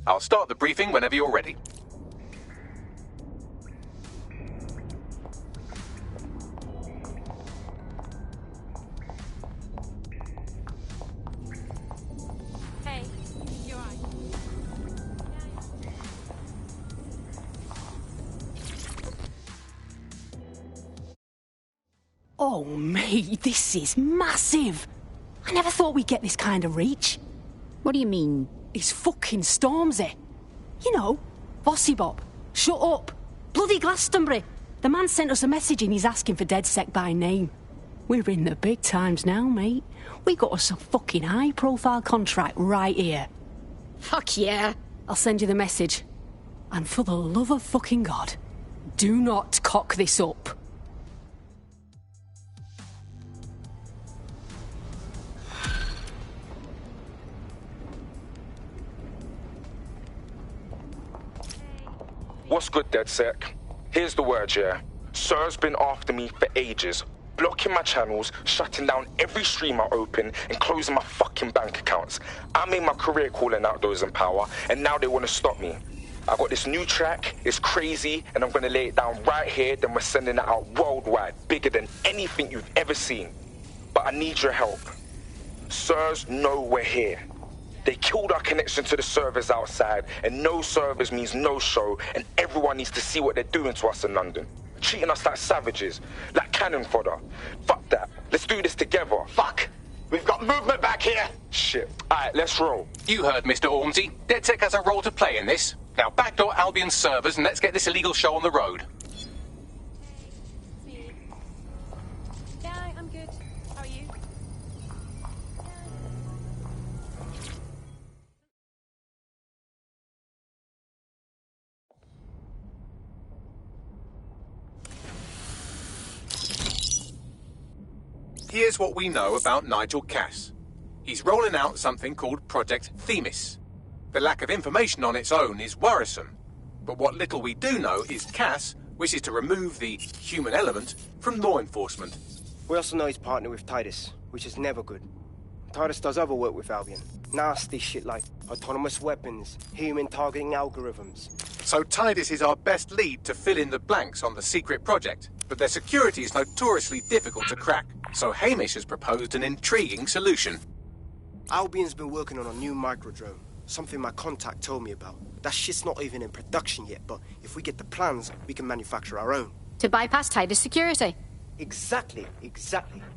[SPEAKER 4] I'll start the briefing whenever you're ready.
[SPEAKER 1] Hey, you're right.
[SPEAKER 8] Oh, mate, this is massive. I never thought we'd get this kind of reach.
[SPEAKER 11] What do you mean?
[SPEAKER 8] It's fucking Stormzy. You know, Bossy Bob. Shut up. Bloody Glastonbury. The man sent us a message and he's asking for DedSec by name. We're in the big times now, mate. We got us a fucking high-profile contract right here.
[SPEAKER 11] Fuck yeah.
[SPEAKER 8] I'll send you the message. And for the love of fucking God, do not cock this up.
[SPEAKER 12] What's good, DedSec? Here's the word, yeah. Sir's been after me for ages, blocking my channels, shutting down every stream I open, and closing my fucking bank accounts. I made my career calling out those in power, and now they want to stop me. I got this new track, it's crazy, and I'm gonna lay it down right here, then we're sending it out worldwide, bigger than anything you've ever seen. But I need your help. Sirs know we're here. They killed our connection to the servers outside, and no servers means no show, and everyone needs to see what they're doing to us in London. Treating us like savages, like cannon fodder. Fuck that. Let's do this together.
[SPEAKER 13] Fuck! We've got movement back here!
[SPEAKER 12] Shit. Alright, let's roll.
[SPEAKER 4] You heard Mr. Ormsey. DedSec has a role to play in this. Now backdoor Albion's servers and let's get this illegal show on the road.
[SPEAKER 8] Yeah, I'm good. How are you?
[SPEAKER 4] Here's what we know about Nigel Cass. He's rolling out something called Project Themis. The lack of information on its own is worrisome, but what little we do know is Cass wishes to remove the human element from law enforcement.
[SPEAKER 17] We also know he's partnered with Titus, which is never good. Titus does other work with Albion. Nasty shit like autonomous weapons, human targeting algorithms.
[SPEAKER 4] So Titus is our best lead to fill in the blanks on the secret project, but their security is notoriously difficult to crack. So Hamish has proposed an intriguing solution.
[SPEAKER 17] Albion's been working on a new microdrone, something my contact told me about. That shit's not even in production yet, but if we get the plans, we can manufacture our own.
[SPEAKER 11] To bypass Titus security?
[SPEAKER 17] Exactly.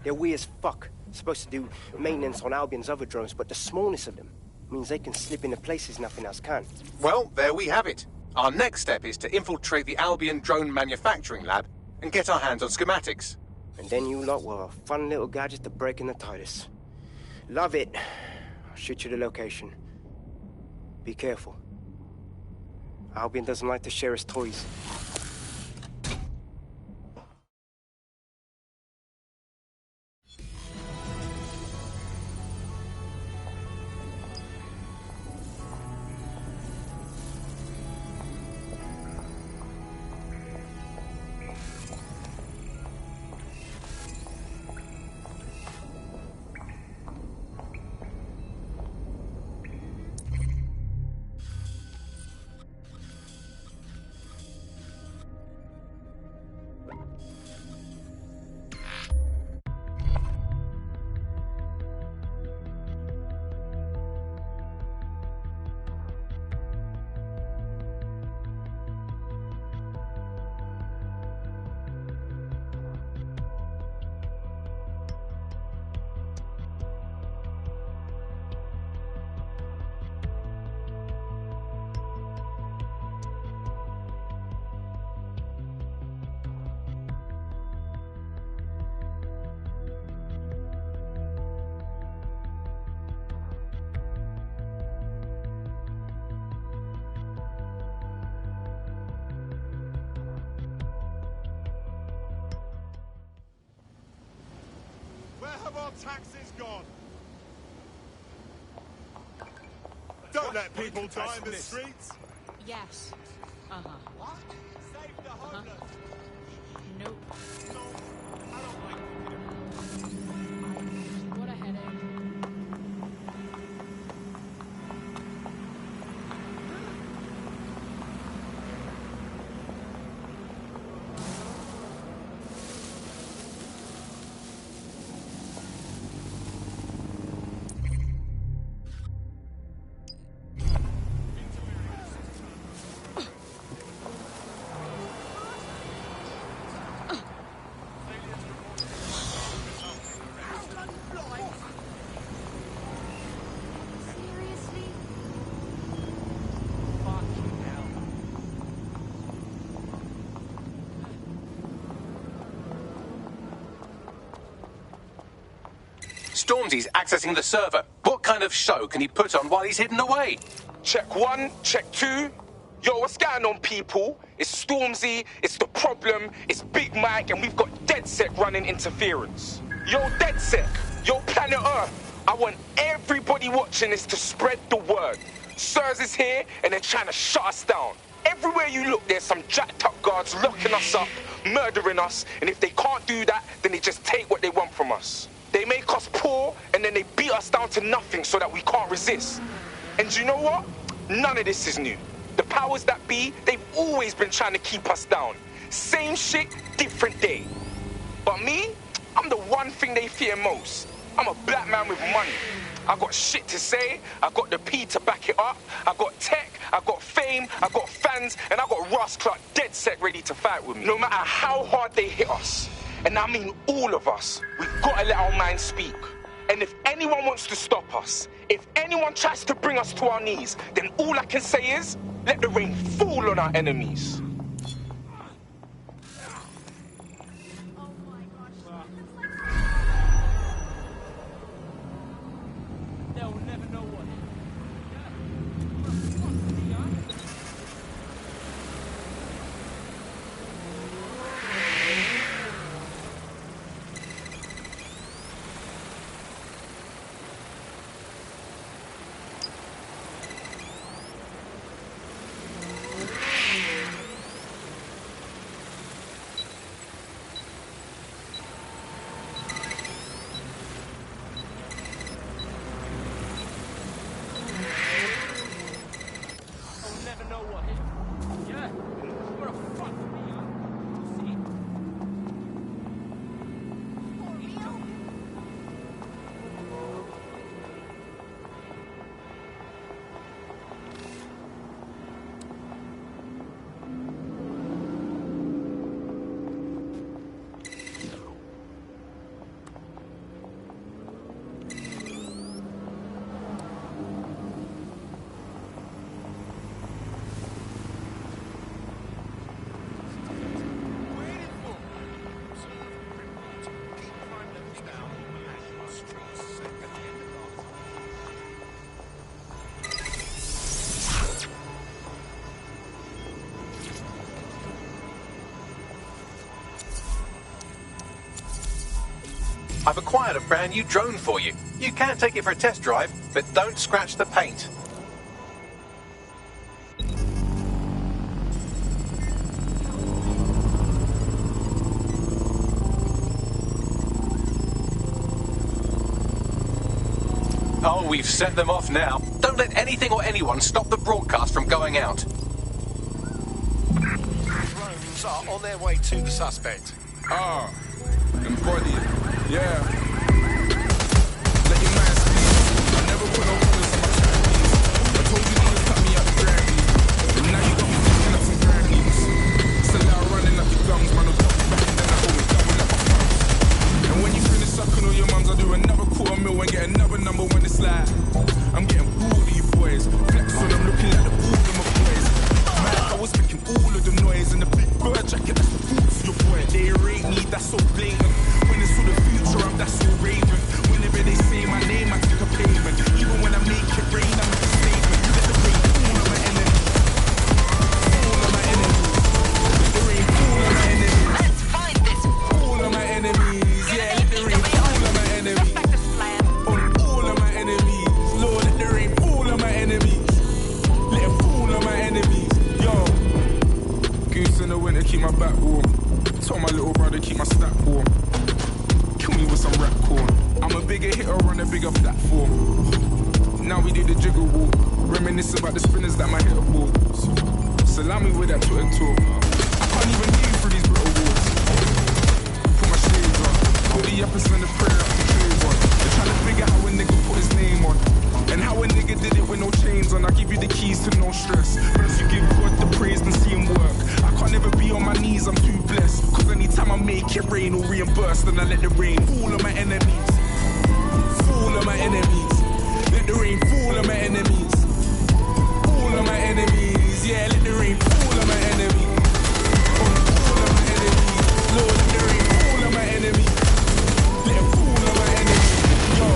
[SPEAKER 17] They're weird as fuck. Supposed to do maintenance on Albion's other drones, but the smallness of them means they can slip into places nothing else can.
[SPEAKER 4] Well, there we have it. Our next step is to infiltrate the Albion drone manufacturing lab and get our hands on schematics.
[SPEAKER 17] And then you lot will have a fun little gadget to break in the Titus. Love it. I'll shoot you the location. Be careful. Albion doesn't like to share his toys.
[SPEAKER 16] Our taxes gone. Don't let people die in the streets.
[SPEAKER 8] Yes. Uh-huh.
[SPEAKER 16] What? Save the homeless.
[SPEAKER 8] Nope.
[SPEAKER 16] No, I don't like
[SPEAKER 8] What a headache.
[SPEAKER 4] Stormzy's accessing the server. What kind of show can he put on while he's hidden away?
[SPEAKER 12] Check 1, check 2. Yo, what's going on, people? It's Stormzy, it's The Problem, it's Big Mike, and we've got DedSec running interference. Yo, DedSec, yo, Planet Earth, I want everybody watching this to spread the word. Sirs is here, and they're trying to shut us down. Everywhere you look, there's some jacked up guards locking us up, murdering us, and if they can't do that, then they just take what they want from us. They make us poor, and then they beat us down to nothing so that we can't resist. And you know what? None of this is new. The powers that be, they've always been trying to keep us down. Same shit, different day. But me, I'm the one thing they fear most. I'm a black man with money. I got shit to say, I got the P to back it up, I got tech, I got fame, I got fans, and I got Ross Clark DedSec ready to fight with me. No matter how hard they hit us, and I mean all of us, we've got to let our minds speak. And if anyone wants to stop us, if anyone tries to bring us to our knees, then all I can say is, let the rain fall on our enemies.
[SPEAKER 4] I've acquired a brand new drone for you. You can take it for a test drive, but don't scratch the paint. Oh, we've set them off now. Don't let anything or anyone stop the broadcast from going out.
[SPEAKER 16] Drones are on their way to the suspect.
[SPEAKER 2] Ah, embodied. Yeah. Let your man speak. I never put no promise on my Chinese. I told you to cut me out the granny. And now you got me thinking up some grannies. So now running up your gums, man. I'll drop you back and then I always double up my thumbs. And when you finish sucking all your mums, I'll do another $250,000 and get another number when it's like I'm getting bored of you boys. Flex on them looking like the ball of my boys. Man, I was making all of the noise and the big bird jacket, that's the food for your boy. They rate me, that's so blatant. When it's for the future, I'm that's so raving. Whenever they say my name, I take a payment. Even when I make it rain, I make a statement. Let the rain fall on my enemies. Fall on my enemies. Let the rain fall on my enemies. Let's find this. Fall on my enemies. Yeah, let the rain fall on my enemies. On all of my enemies. Lord, let the rain fall on my enemies. Let it fall on my enemies. Yo. Goose in the winter, keep my back warm. Told my little brother, keep my stack warm. Kill me with some rap corn. I'm a bigger hitter on a bigger platform. Now we do the jiggle walk. Reminisce about the spinners that my hitter bought. Salami with that Twitter talk. I can't even hear you through these brittle walls. Put my shades on. Put the uppers and the prayer up the trays on. They're trying to figure how a nigga put his name on. And how a nigga did it with no chains on. I give you the keys to no stress. First you give God the praise and see him work. I can't never be on my knees, I'm too blessed. Cause anytime I make it rain or reimburse, then I let the rain fall on my enemies. Fall on my enemies. Let the rain fall on my enemies. Fall on my enemies. Yeah, let the rain fall on my enemies. On all of my enemies. Lord, let the rain fall on my enemies. Let it fall on my enemies. Yo.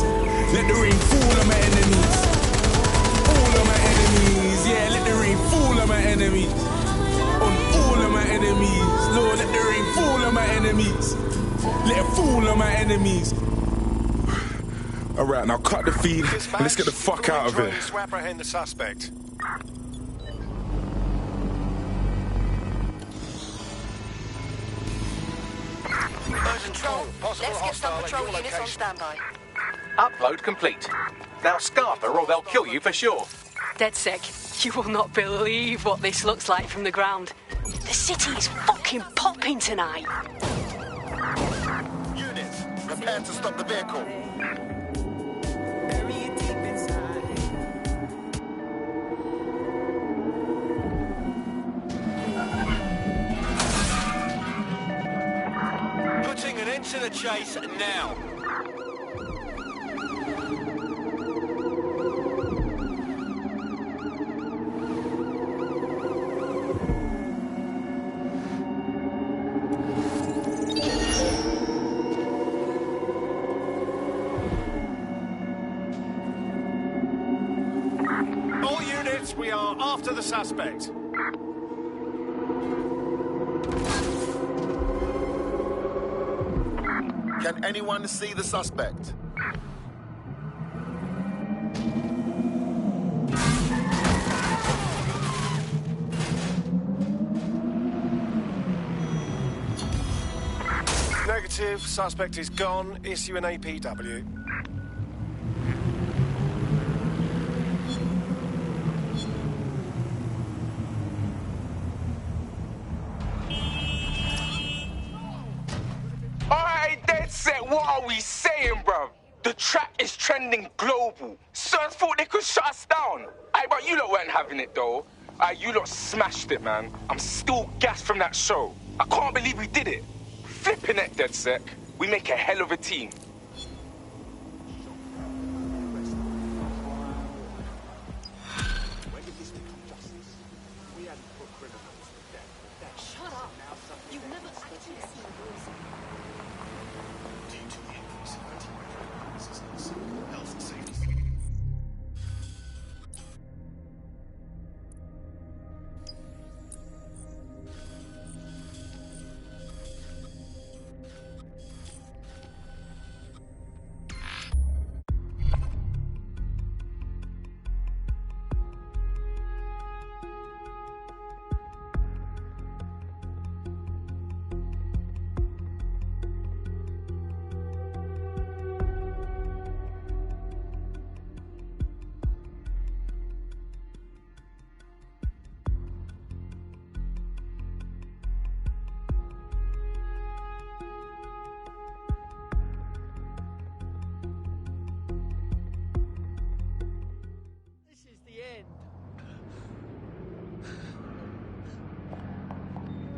[SPEAKER 2] enemies. Let the rain fall on my enemies. All of my enemies. Yeah, let the rain fall on my enemies. On all of my enemies. Lord, let the rain fall on my enemies. Let it fall on my enemies. Alright, now cut the feed and let's get the fuck out of here.
[SPEAKER 10] To apprehend the suspect.
[SPEAKER 3] Control, let's get some patrol units on standby.
[SPEAKER 4] Upload complete. Now scarf her or they'll kill you for sure.
[SPEAKER 8] DedSec, you will not believe what this looks like from the ground. The city is fucking popping tonight.
[SPEAKER 13] Units, prepare to stop the vehicle.
[SPEAKER 7] Putting an end to the chase now.
[SPEAKER 10] All units, we are after the suspect.
[SPEAKER 13] Can anyone see the suspect?
[SPEAKER 10] Negative, suspect is gone. Issue an APW.
[SPEAKER 12] Alright, DedSec, what are we saying, bruv? The track is trending global. Sirs thought they could shut us down. Aye, but you lot weren't having it, though. Aye, you lot smashed it, man. I'm still gassed from that show. I can't believe we did it. Flipping it, DedSec. We make a hell of a team.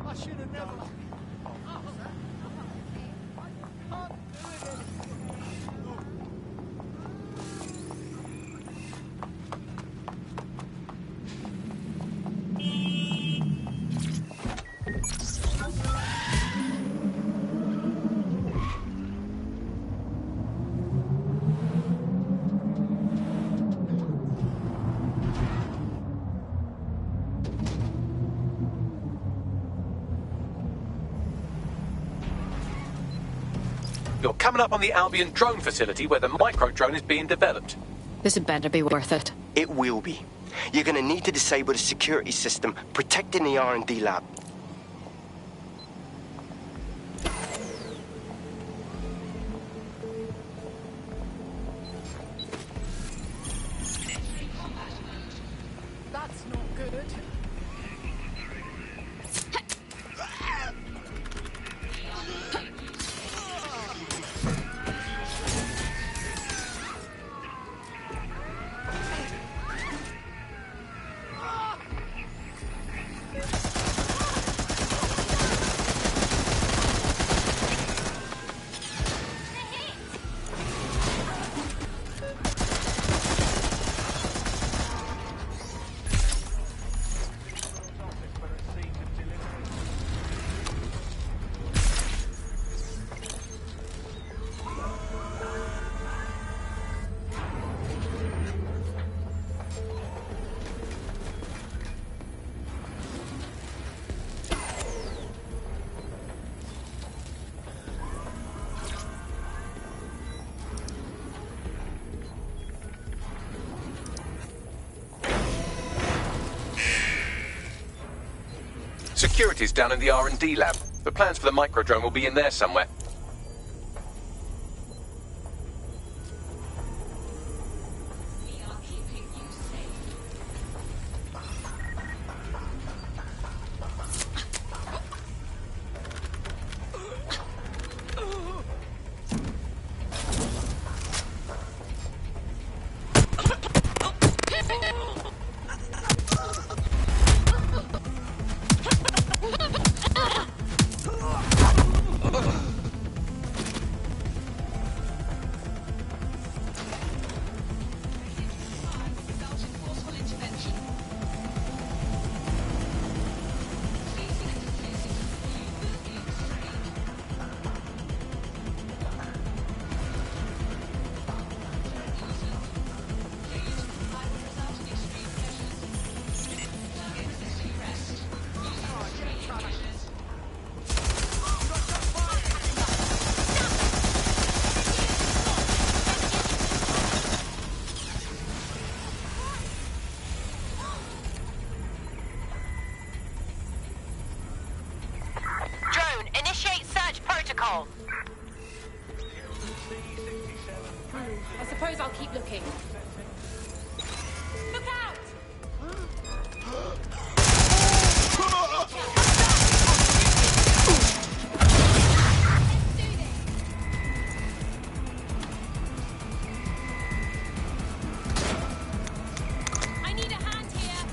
[SPEAKER 16] I should have never.
[SPEAKER 4] You're coming up on the Albion drone facility where the micro-drone is being developed.
[SPEAKER 11] This had better be worth it.
[SPEAKER 17] It will be. You're gonna need to disable the security system protecting the R&D lab.
[SPEAKER 16] That's not good.
[SPEAKER 4] Security's down in the R&D lab. The plans for the microdrone will be in there somewhere.
[SPEAKER 3] Initiate search protocol.
[SPEAKER 1] I suppose I'll keep looking. Look out! I need a hand here.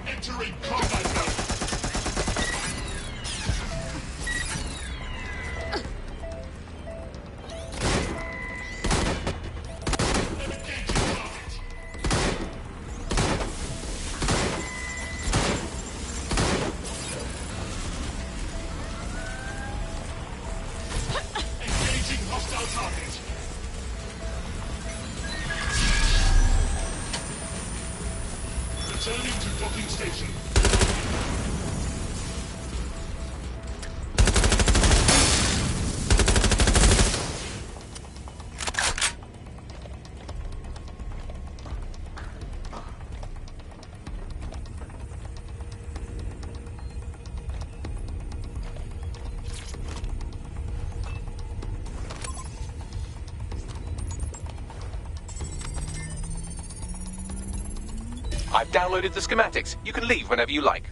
[SPEAKER 2] Entering combat zone. Engaging hostile target. Returning to docking station.
[SPEAKER 4] I've downloaded the schematics. You can leave whenever you like.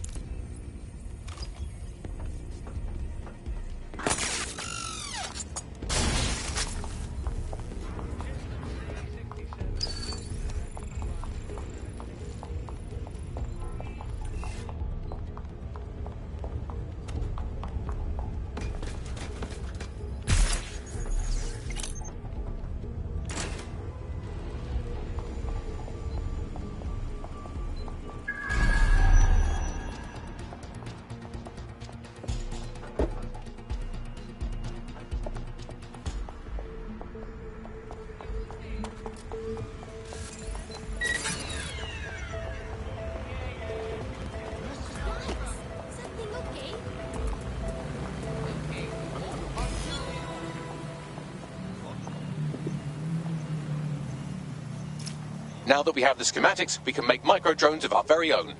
[SPEAKER 4] Now that we have the schematics, we can make micro-drones of our very own.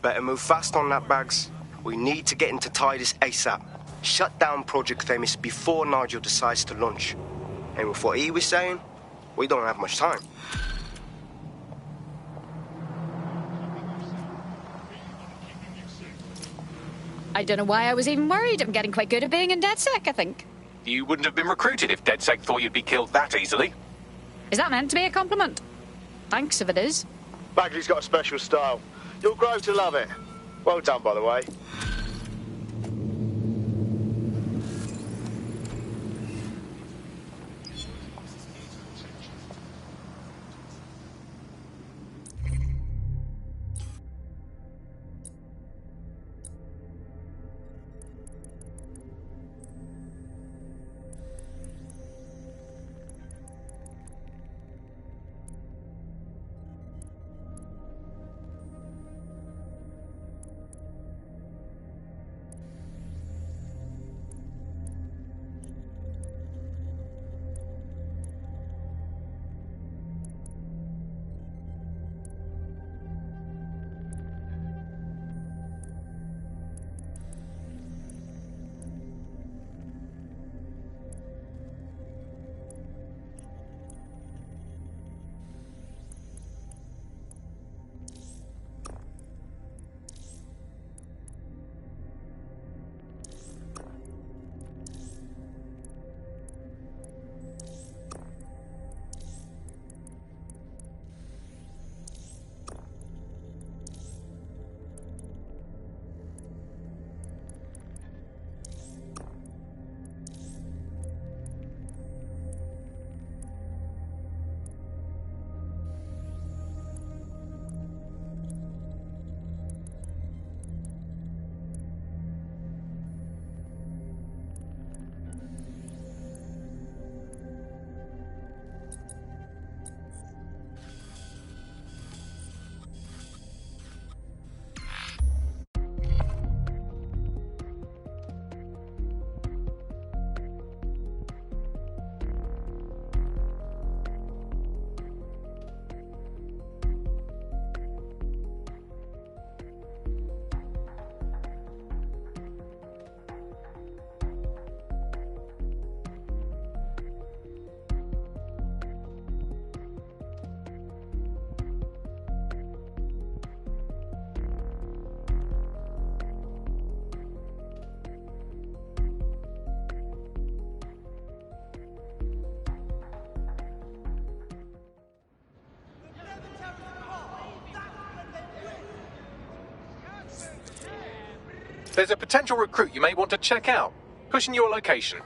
[SPEAKER 17] Better move fast on that, Bags. We need to get into Titus ASAP. Shut down Project Themis before Nigel decides to launch. And with what he was saying, we don't have much time.
[SPEAKER 11] I don't know why I was even worried. I'm getting quite good at being in DedSec, I think.
[SPEAKER 4] You wouldn't have been recruited if DedSec thought you'd be killed that easily.
[SPEAKER 11] Is that meant to be a compliment? Thanks if it is.
[SPEAKER 14] Bagley's got a special style. You'll grow to love it. Well done, by the way.
[SPEAKER 4] There's a potential recruit you may want to check out. Pushing your location.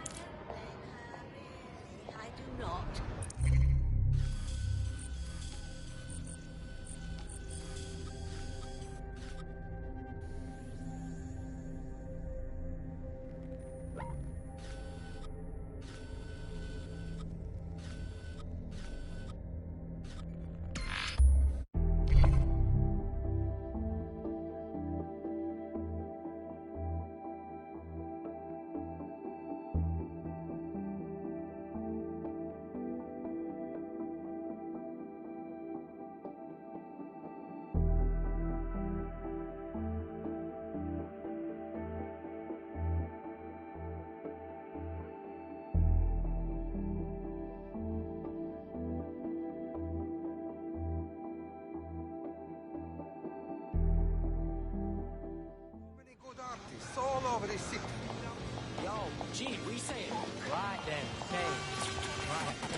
[SPEAKER 19] Artists all over the city.
[SPEAKER 15] Yo, Gene, what you saying? Right then, okay. Right.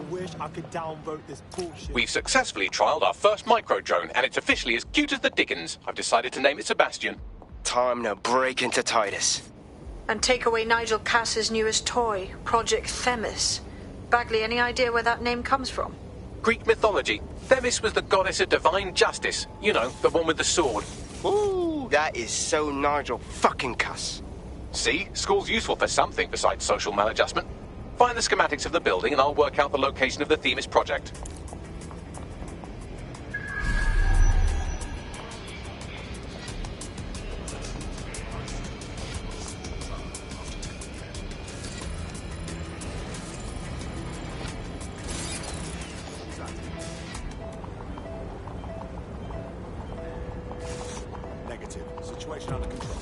[SPEAKER 15] wish I could downvote this bullshit.
[SPEAKER 4] We've successfully trialled our first micro-drone, and it's officially as cute as the dickens. I've decided to name it Sebastian.
[SPEAKER 17] Time to break into Titus.
[SPEAKER 5] And take away Nigel Cass's newest toy, Project Themis. Bagley, any idea where that name comes from?
[SPEAKER 4] Greek mythology. Themis was the goddess of divine justice. You know, the one with the sword.
[SPEAKER 17] Ooh, that is so Nigel fucking Cass.
[SPEAKER 4] See? School's useful for something besides social maladjustment. Find the schematics of the building and I'll work out the location of the Themis project.
[SPEAKER 15] Negative. Situation under control.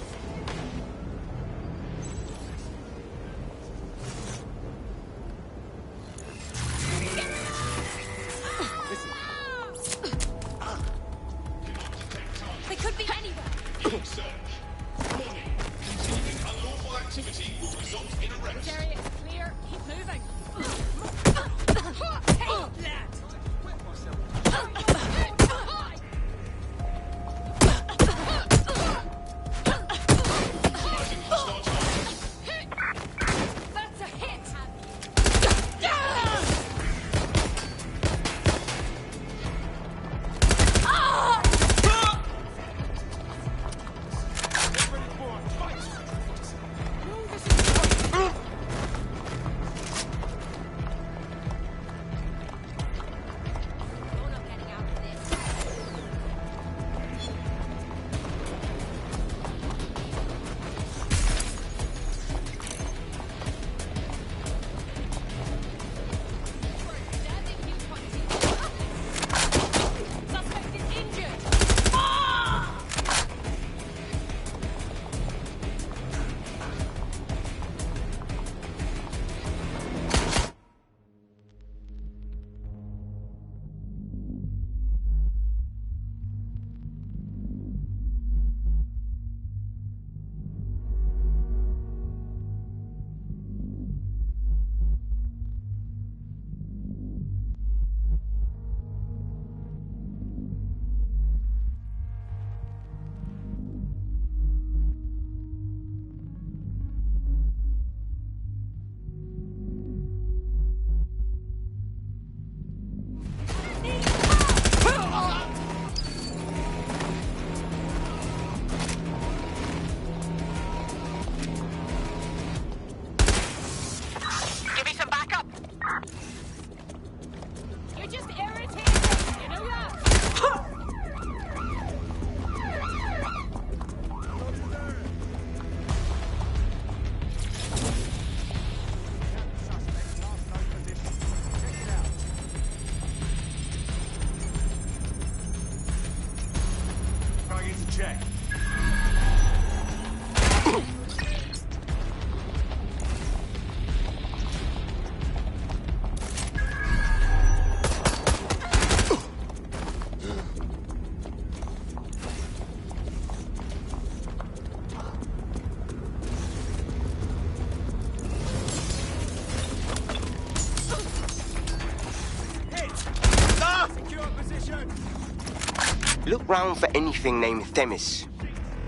[SPEAKER 17] look round for anything named Themis.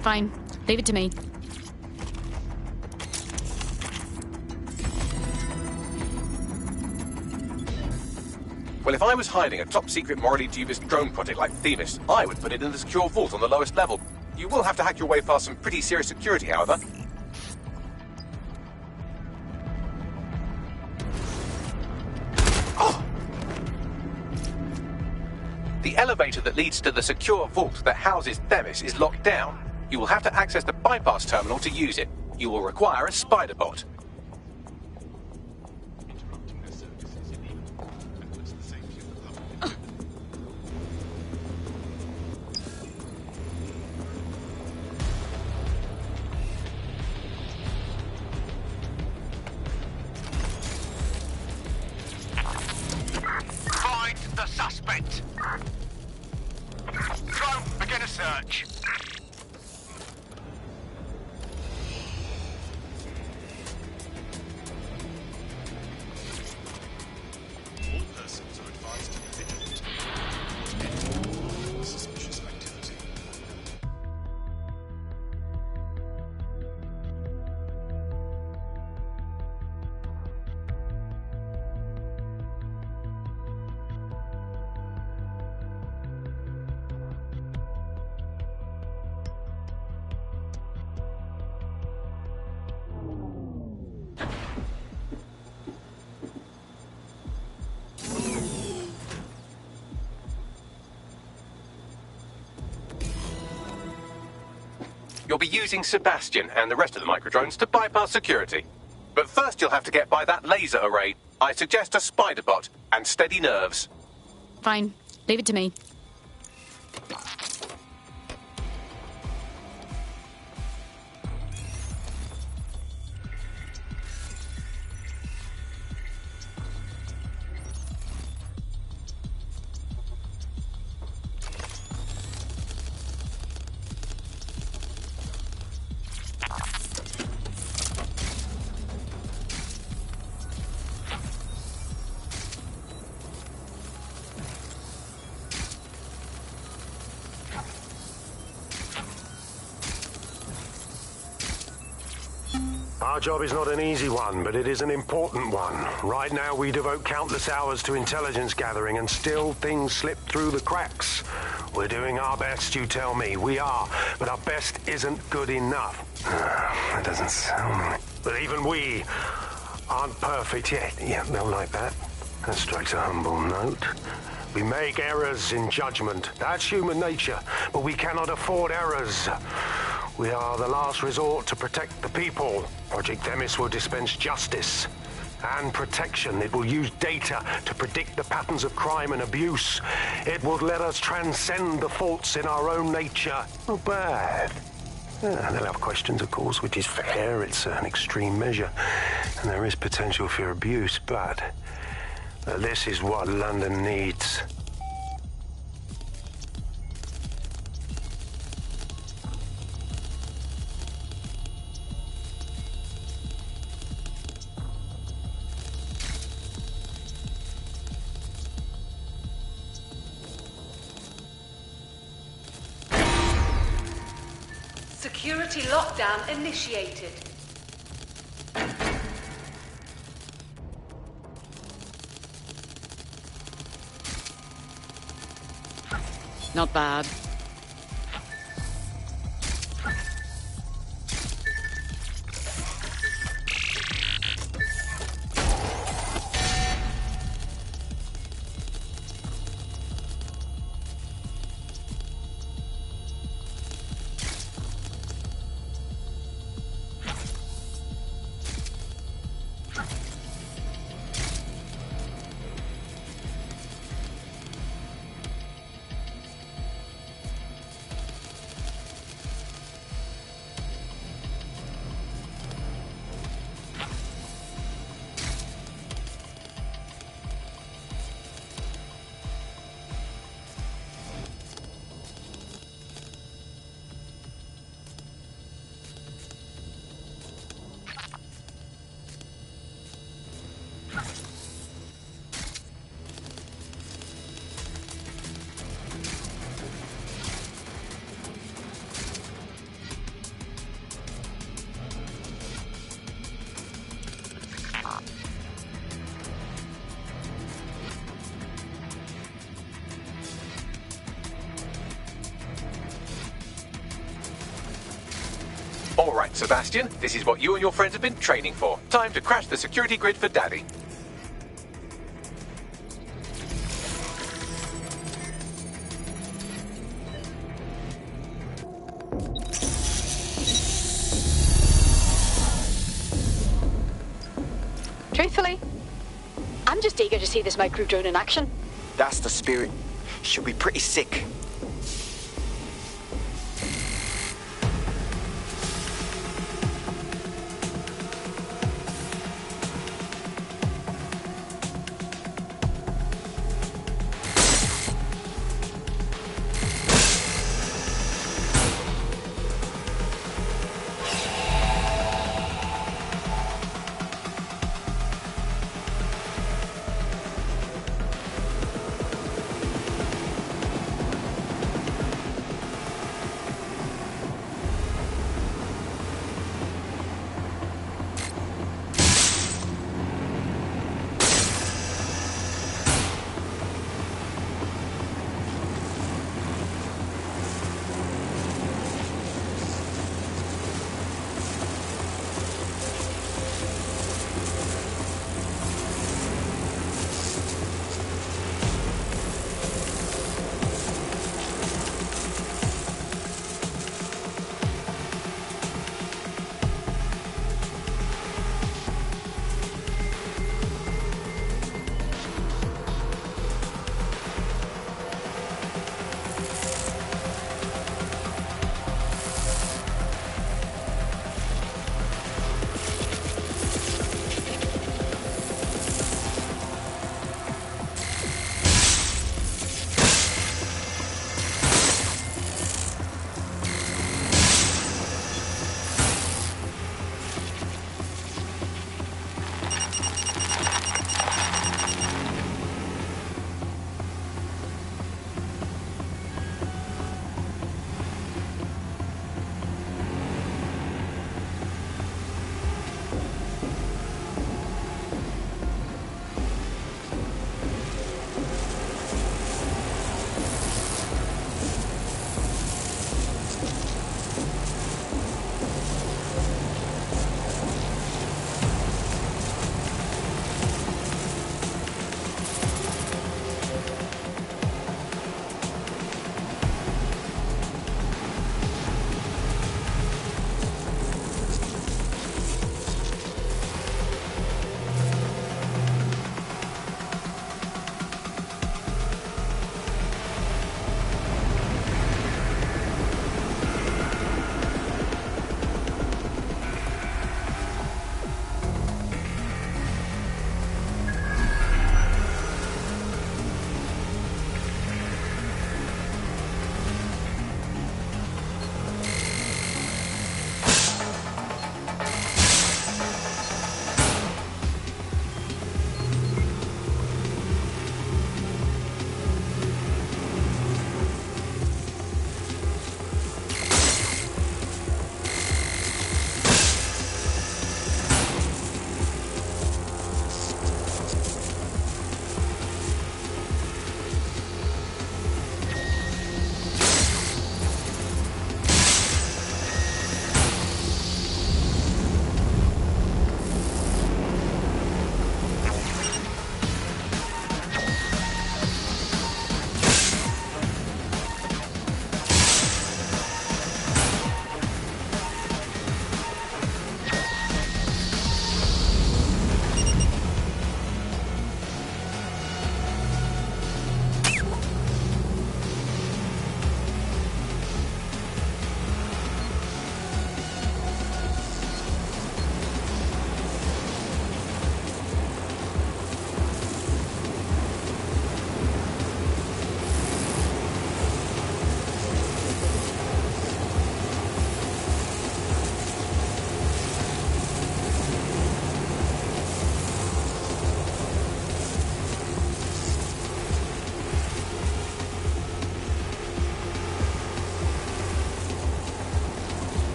[SPEAKER 11] Fine. Leave it to me.
[SPEAKER 4] Well, if I was hiding a top-secret, morally dubious drone project like Themis, I would put it in the secure vault on the lowest level. You will have to hack your way past some pretty serious security, however. Oh! The elevator that leads to the secure vault that houses Themis is locked down. You will have to access the bypass terminal to use it. You will require a spider bot.
[SPEAKER 7] Find the suspect. Drone, begin a search.
[SPEAKER 16] All persons are advised to be vigilant. Suspicious activity.
[SPEAKER 4] You'll be using Sebastian and the rest of the microdrones to bypass security. But first you'll have to get by that laser array. I suggest a spider bot and steady nerves.
[SPEAKER 11] Fine. Leave it to me.
[SPEAKER 10] Our job is not an easy one, but it is an important one. Right now, we devote countless hours to intelligence gathering, and still things slip through the cracks. We're doing our best, you tell me. We are, but our best isn't good enough. That doesn't sound right. But even we aren't perfect yet. Yeah, they'll like that. That strikes a humble note. We make errors in judgment. That's human nature, but we cannot afford errors. We are the last resort to protect the people. Project Themis will dispense justice and protection. It will use data to predict the patterns of crime and abuse. It will let us transcend the faults in our own nature. Not bad. Yeah, they'll have questions, of course, which is fair. It's an extreme measure, and there is potential for abuse, but this is what London needs.
[SPEAKER 18] Security lockdown initiated.
[SPEAKER 11] Not bad.
[SPEAKER 4] Right, Sebastian, this is what you and your friends have been training for. Time to crash the security grid for Daddy.
[SPEAKER 11] Truthfully, I'm just eager to see this micro drone in action.
[SPEAKER 17] That's the spirit. Should be pretty sick.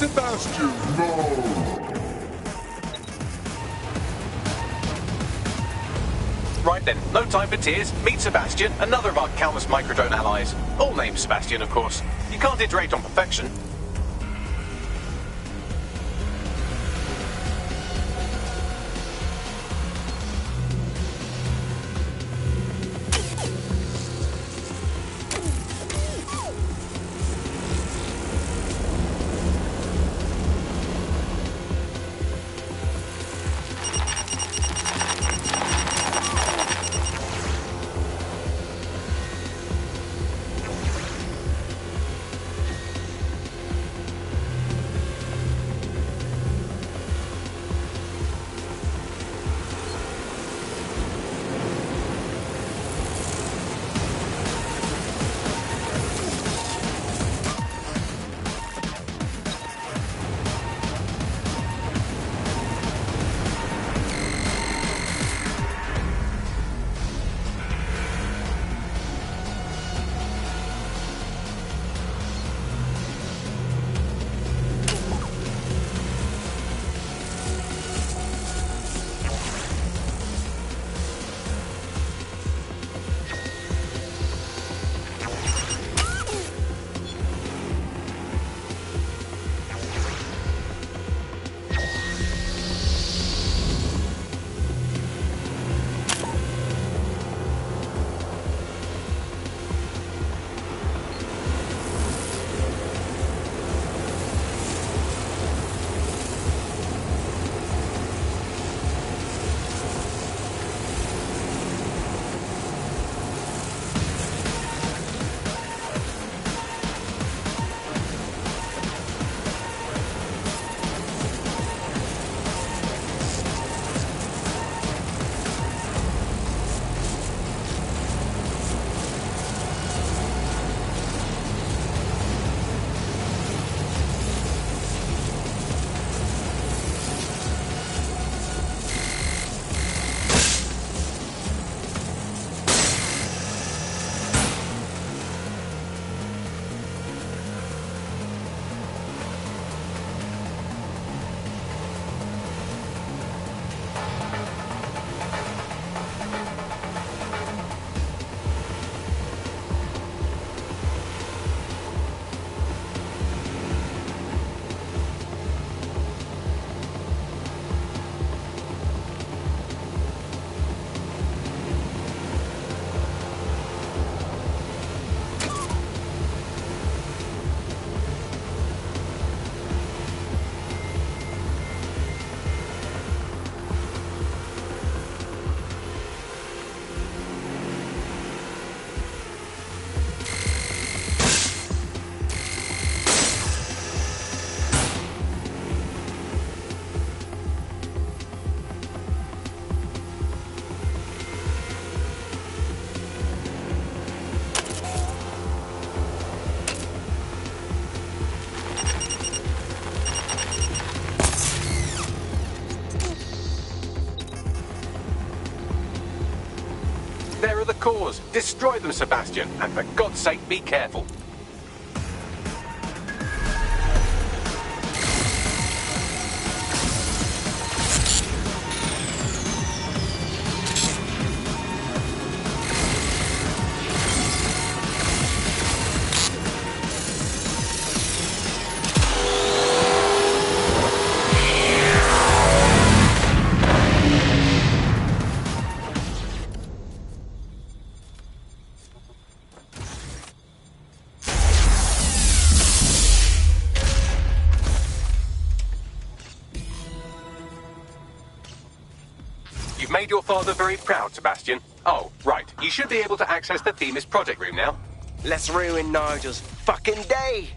[SPEAKER 2] Sebastian, no!
[SPEAKER 4] Right then, no time for tears. Meet Sebastian, another of our countless microdrone allies. All named Sebastian, of course. You can't iterate on perfection. There are the cores. Destroy them, Sebastian. And for God's sake, be careful. You've made your father very proud, Sebastian. Oh, right. You should be able to access the Themis project room now.
[SPEAKER 17] Let's ruin Nigel's fucking day.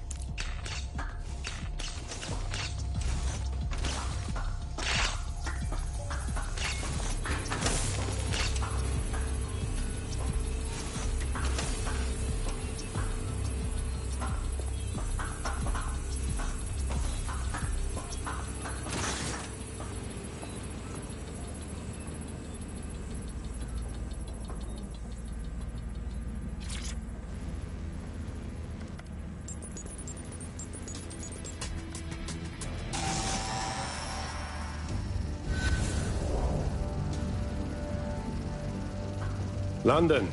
[SPEAKER 10] London,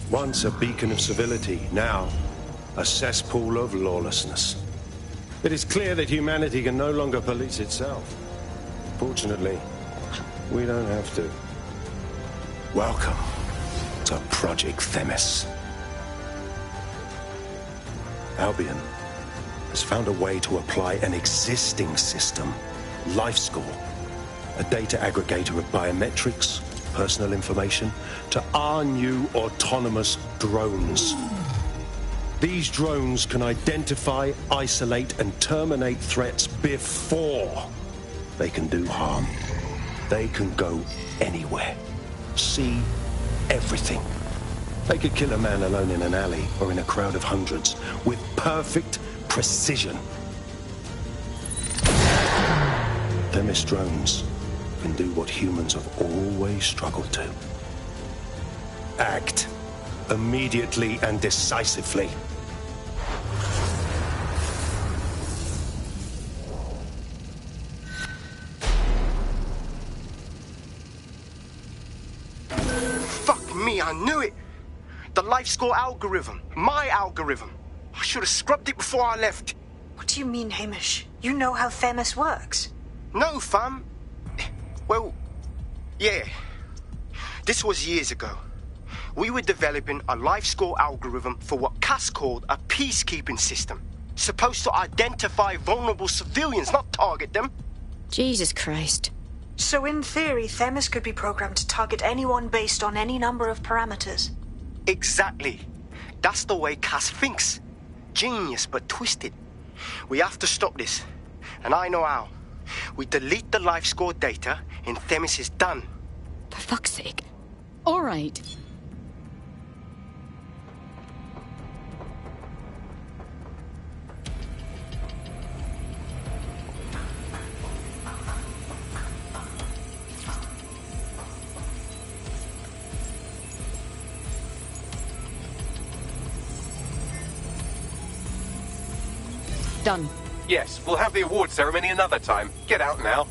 [SPEAKER 10] once a beacon of civility, now a cesspool of lawlessness. It is clear that humanity can no longer police itself. Fortunately, we don't have to. Welcome to Project Themis. Albion has found a way to apply an existing system, LifeScore, a data aggregator of biometrics, personal information, to our new autonomous drones. These drones can identify, isolate, and terminate threats before they can do harm. They can go anywhere, see everything. They could kill a man alone in an alley or in a crowd of hundreds with perfect precision. Themis drones can do what humans have always struggled to. Act immediately and decisively.
[SPEAKER 17] Fuck me, I knew it! The LifeScore algorithm. My algorithm. I should have scrubbed it before I left.
[SPEAKER 5] What do you mean, Hamish? You know how Themis works.
[SPEAKER 17] No, fam. Well, yeah. This was years ago. We were developing a LifeScore algorithm for what Cass called a peacekeeping system. Supposed to identify vulnerable civilians, not target them.
[SPEAKER 11] Jesus Christ.
[SPEAKER 5] So in theory, Themis could be programmed to target anyone based on any number of parameters.
[SPEAKER 17] Exactly. That's the way Cass thinks. Genius, but twisted. We have to stop this. And I know how. We delete the LifeScore data and Themis is done.
[SPEAKER 11] For fuck's sake. All right. Done.
[SPEAKER 4] Yes, we'll have the award ceremony another time. Get out now.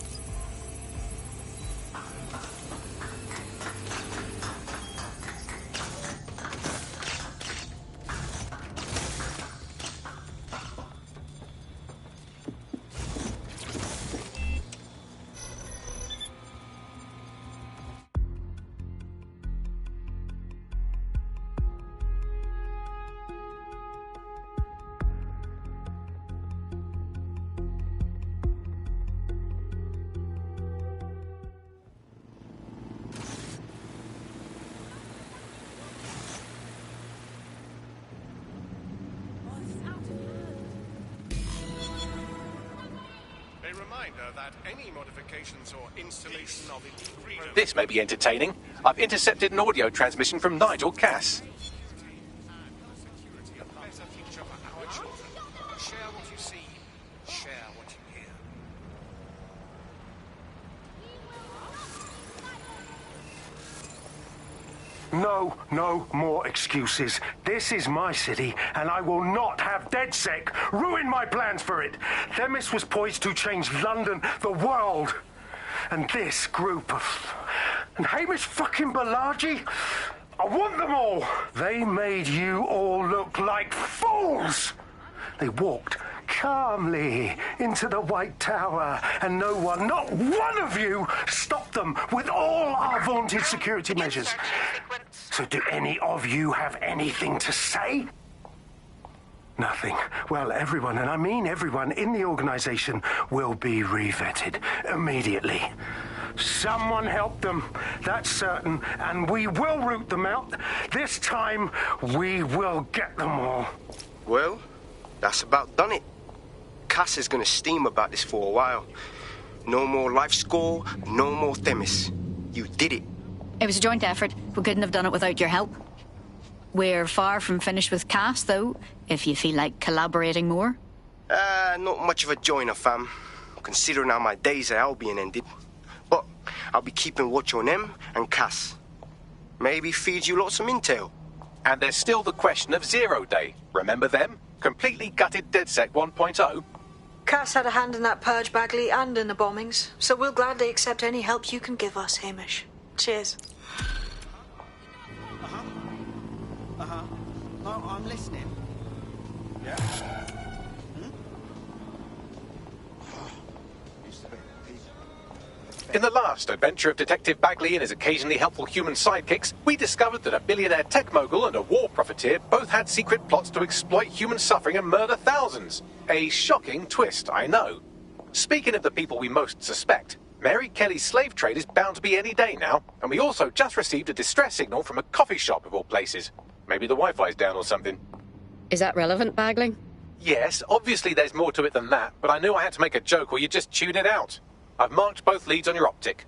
[SPEAKER 10] That any modifications or installation of it.
[SPEAKER 4] This may be entertaining. I've intercepted an audio transmission from Nigel Cass.
[SPEAKER 10] Share what you see, share what you hear. No more excuses. This is my city, and I will not have DedSec ruin my plans for it. Themis was poised to change London, the world. And this group of... And Hamish fucking Balaji? I want them all. They made you all look like fools. They walked calmly into the White Tower, and no one, not one of you, stopped them with all our vaunted security measures. So do any of you have anything to say? Nothing. Well, everyone, and I mean everyone in the organization, will be revetted immediately. Someone help them, that's certain, and we will root them out. This time, we will get them all.
[SPEAKER 17] Well, that's about done it. Cass is gonna steam about this for a while. No more LifeScore, no more Themis. You did it.
[SPEAKER 11] It was a joint effort. We couldn't have done it without your help. We're far from finished with Cass, though, if you feel like collaborating more.
[SPEAKER 17] Not much of a joiner, fam. Considering how my days at Albion ended. But I'll be keeping watch on them and Cass. Maybe feed you lots of intel.
[SPEAKER 4] And there's still the question of Zero Day. Remember them? Completely gutted DedSec 1.0.
[SPEAKER 5] Cass had a hand in that purge, Bagley, and in the bombings, so we'll gladly accept any help you can give us, Hamish. Cheers.
[SPEAKER 16] Uh-huh. Oh, I'm listening. Yeah?
[SPEAKER 4] In the last adventure of Detective Bagley and his occasionally helpful human sidekicks, we discovered that a billionaire tech mogul and a war profiteer both had secret plots to exploit human suffering and murder thousands. A shocking twist, I know. Speaking of the people we most suspect, Mary Kelly's slave trade is bound to be any day now, and we also just received a distress signal from a coffee shop of all places. Maybe the Wi-Fi's down or something.
[SPEAKER 11] Is that relevant, Bagley?
[SPEAKER 4] Yes, obviously there's more to it than that, but I knew I had to make a joke or you'd just tune it out. I've marked both leads on your optic.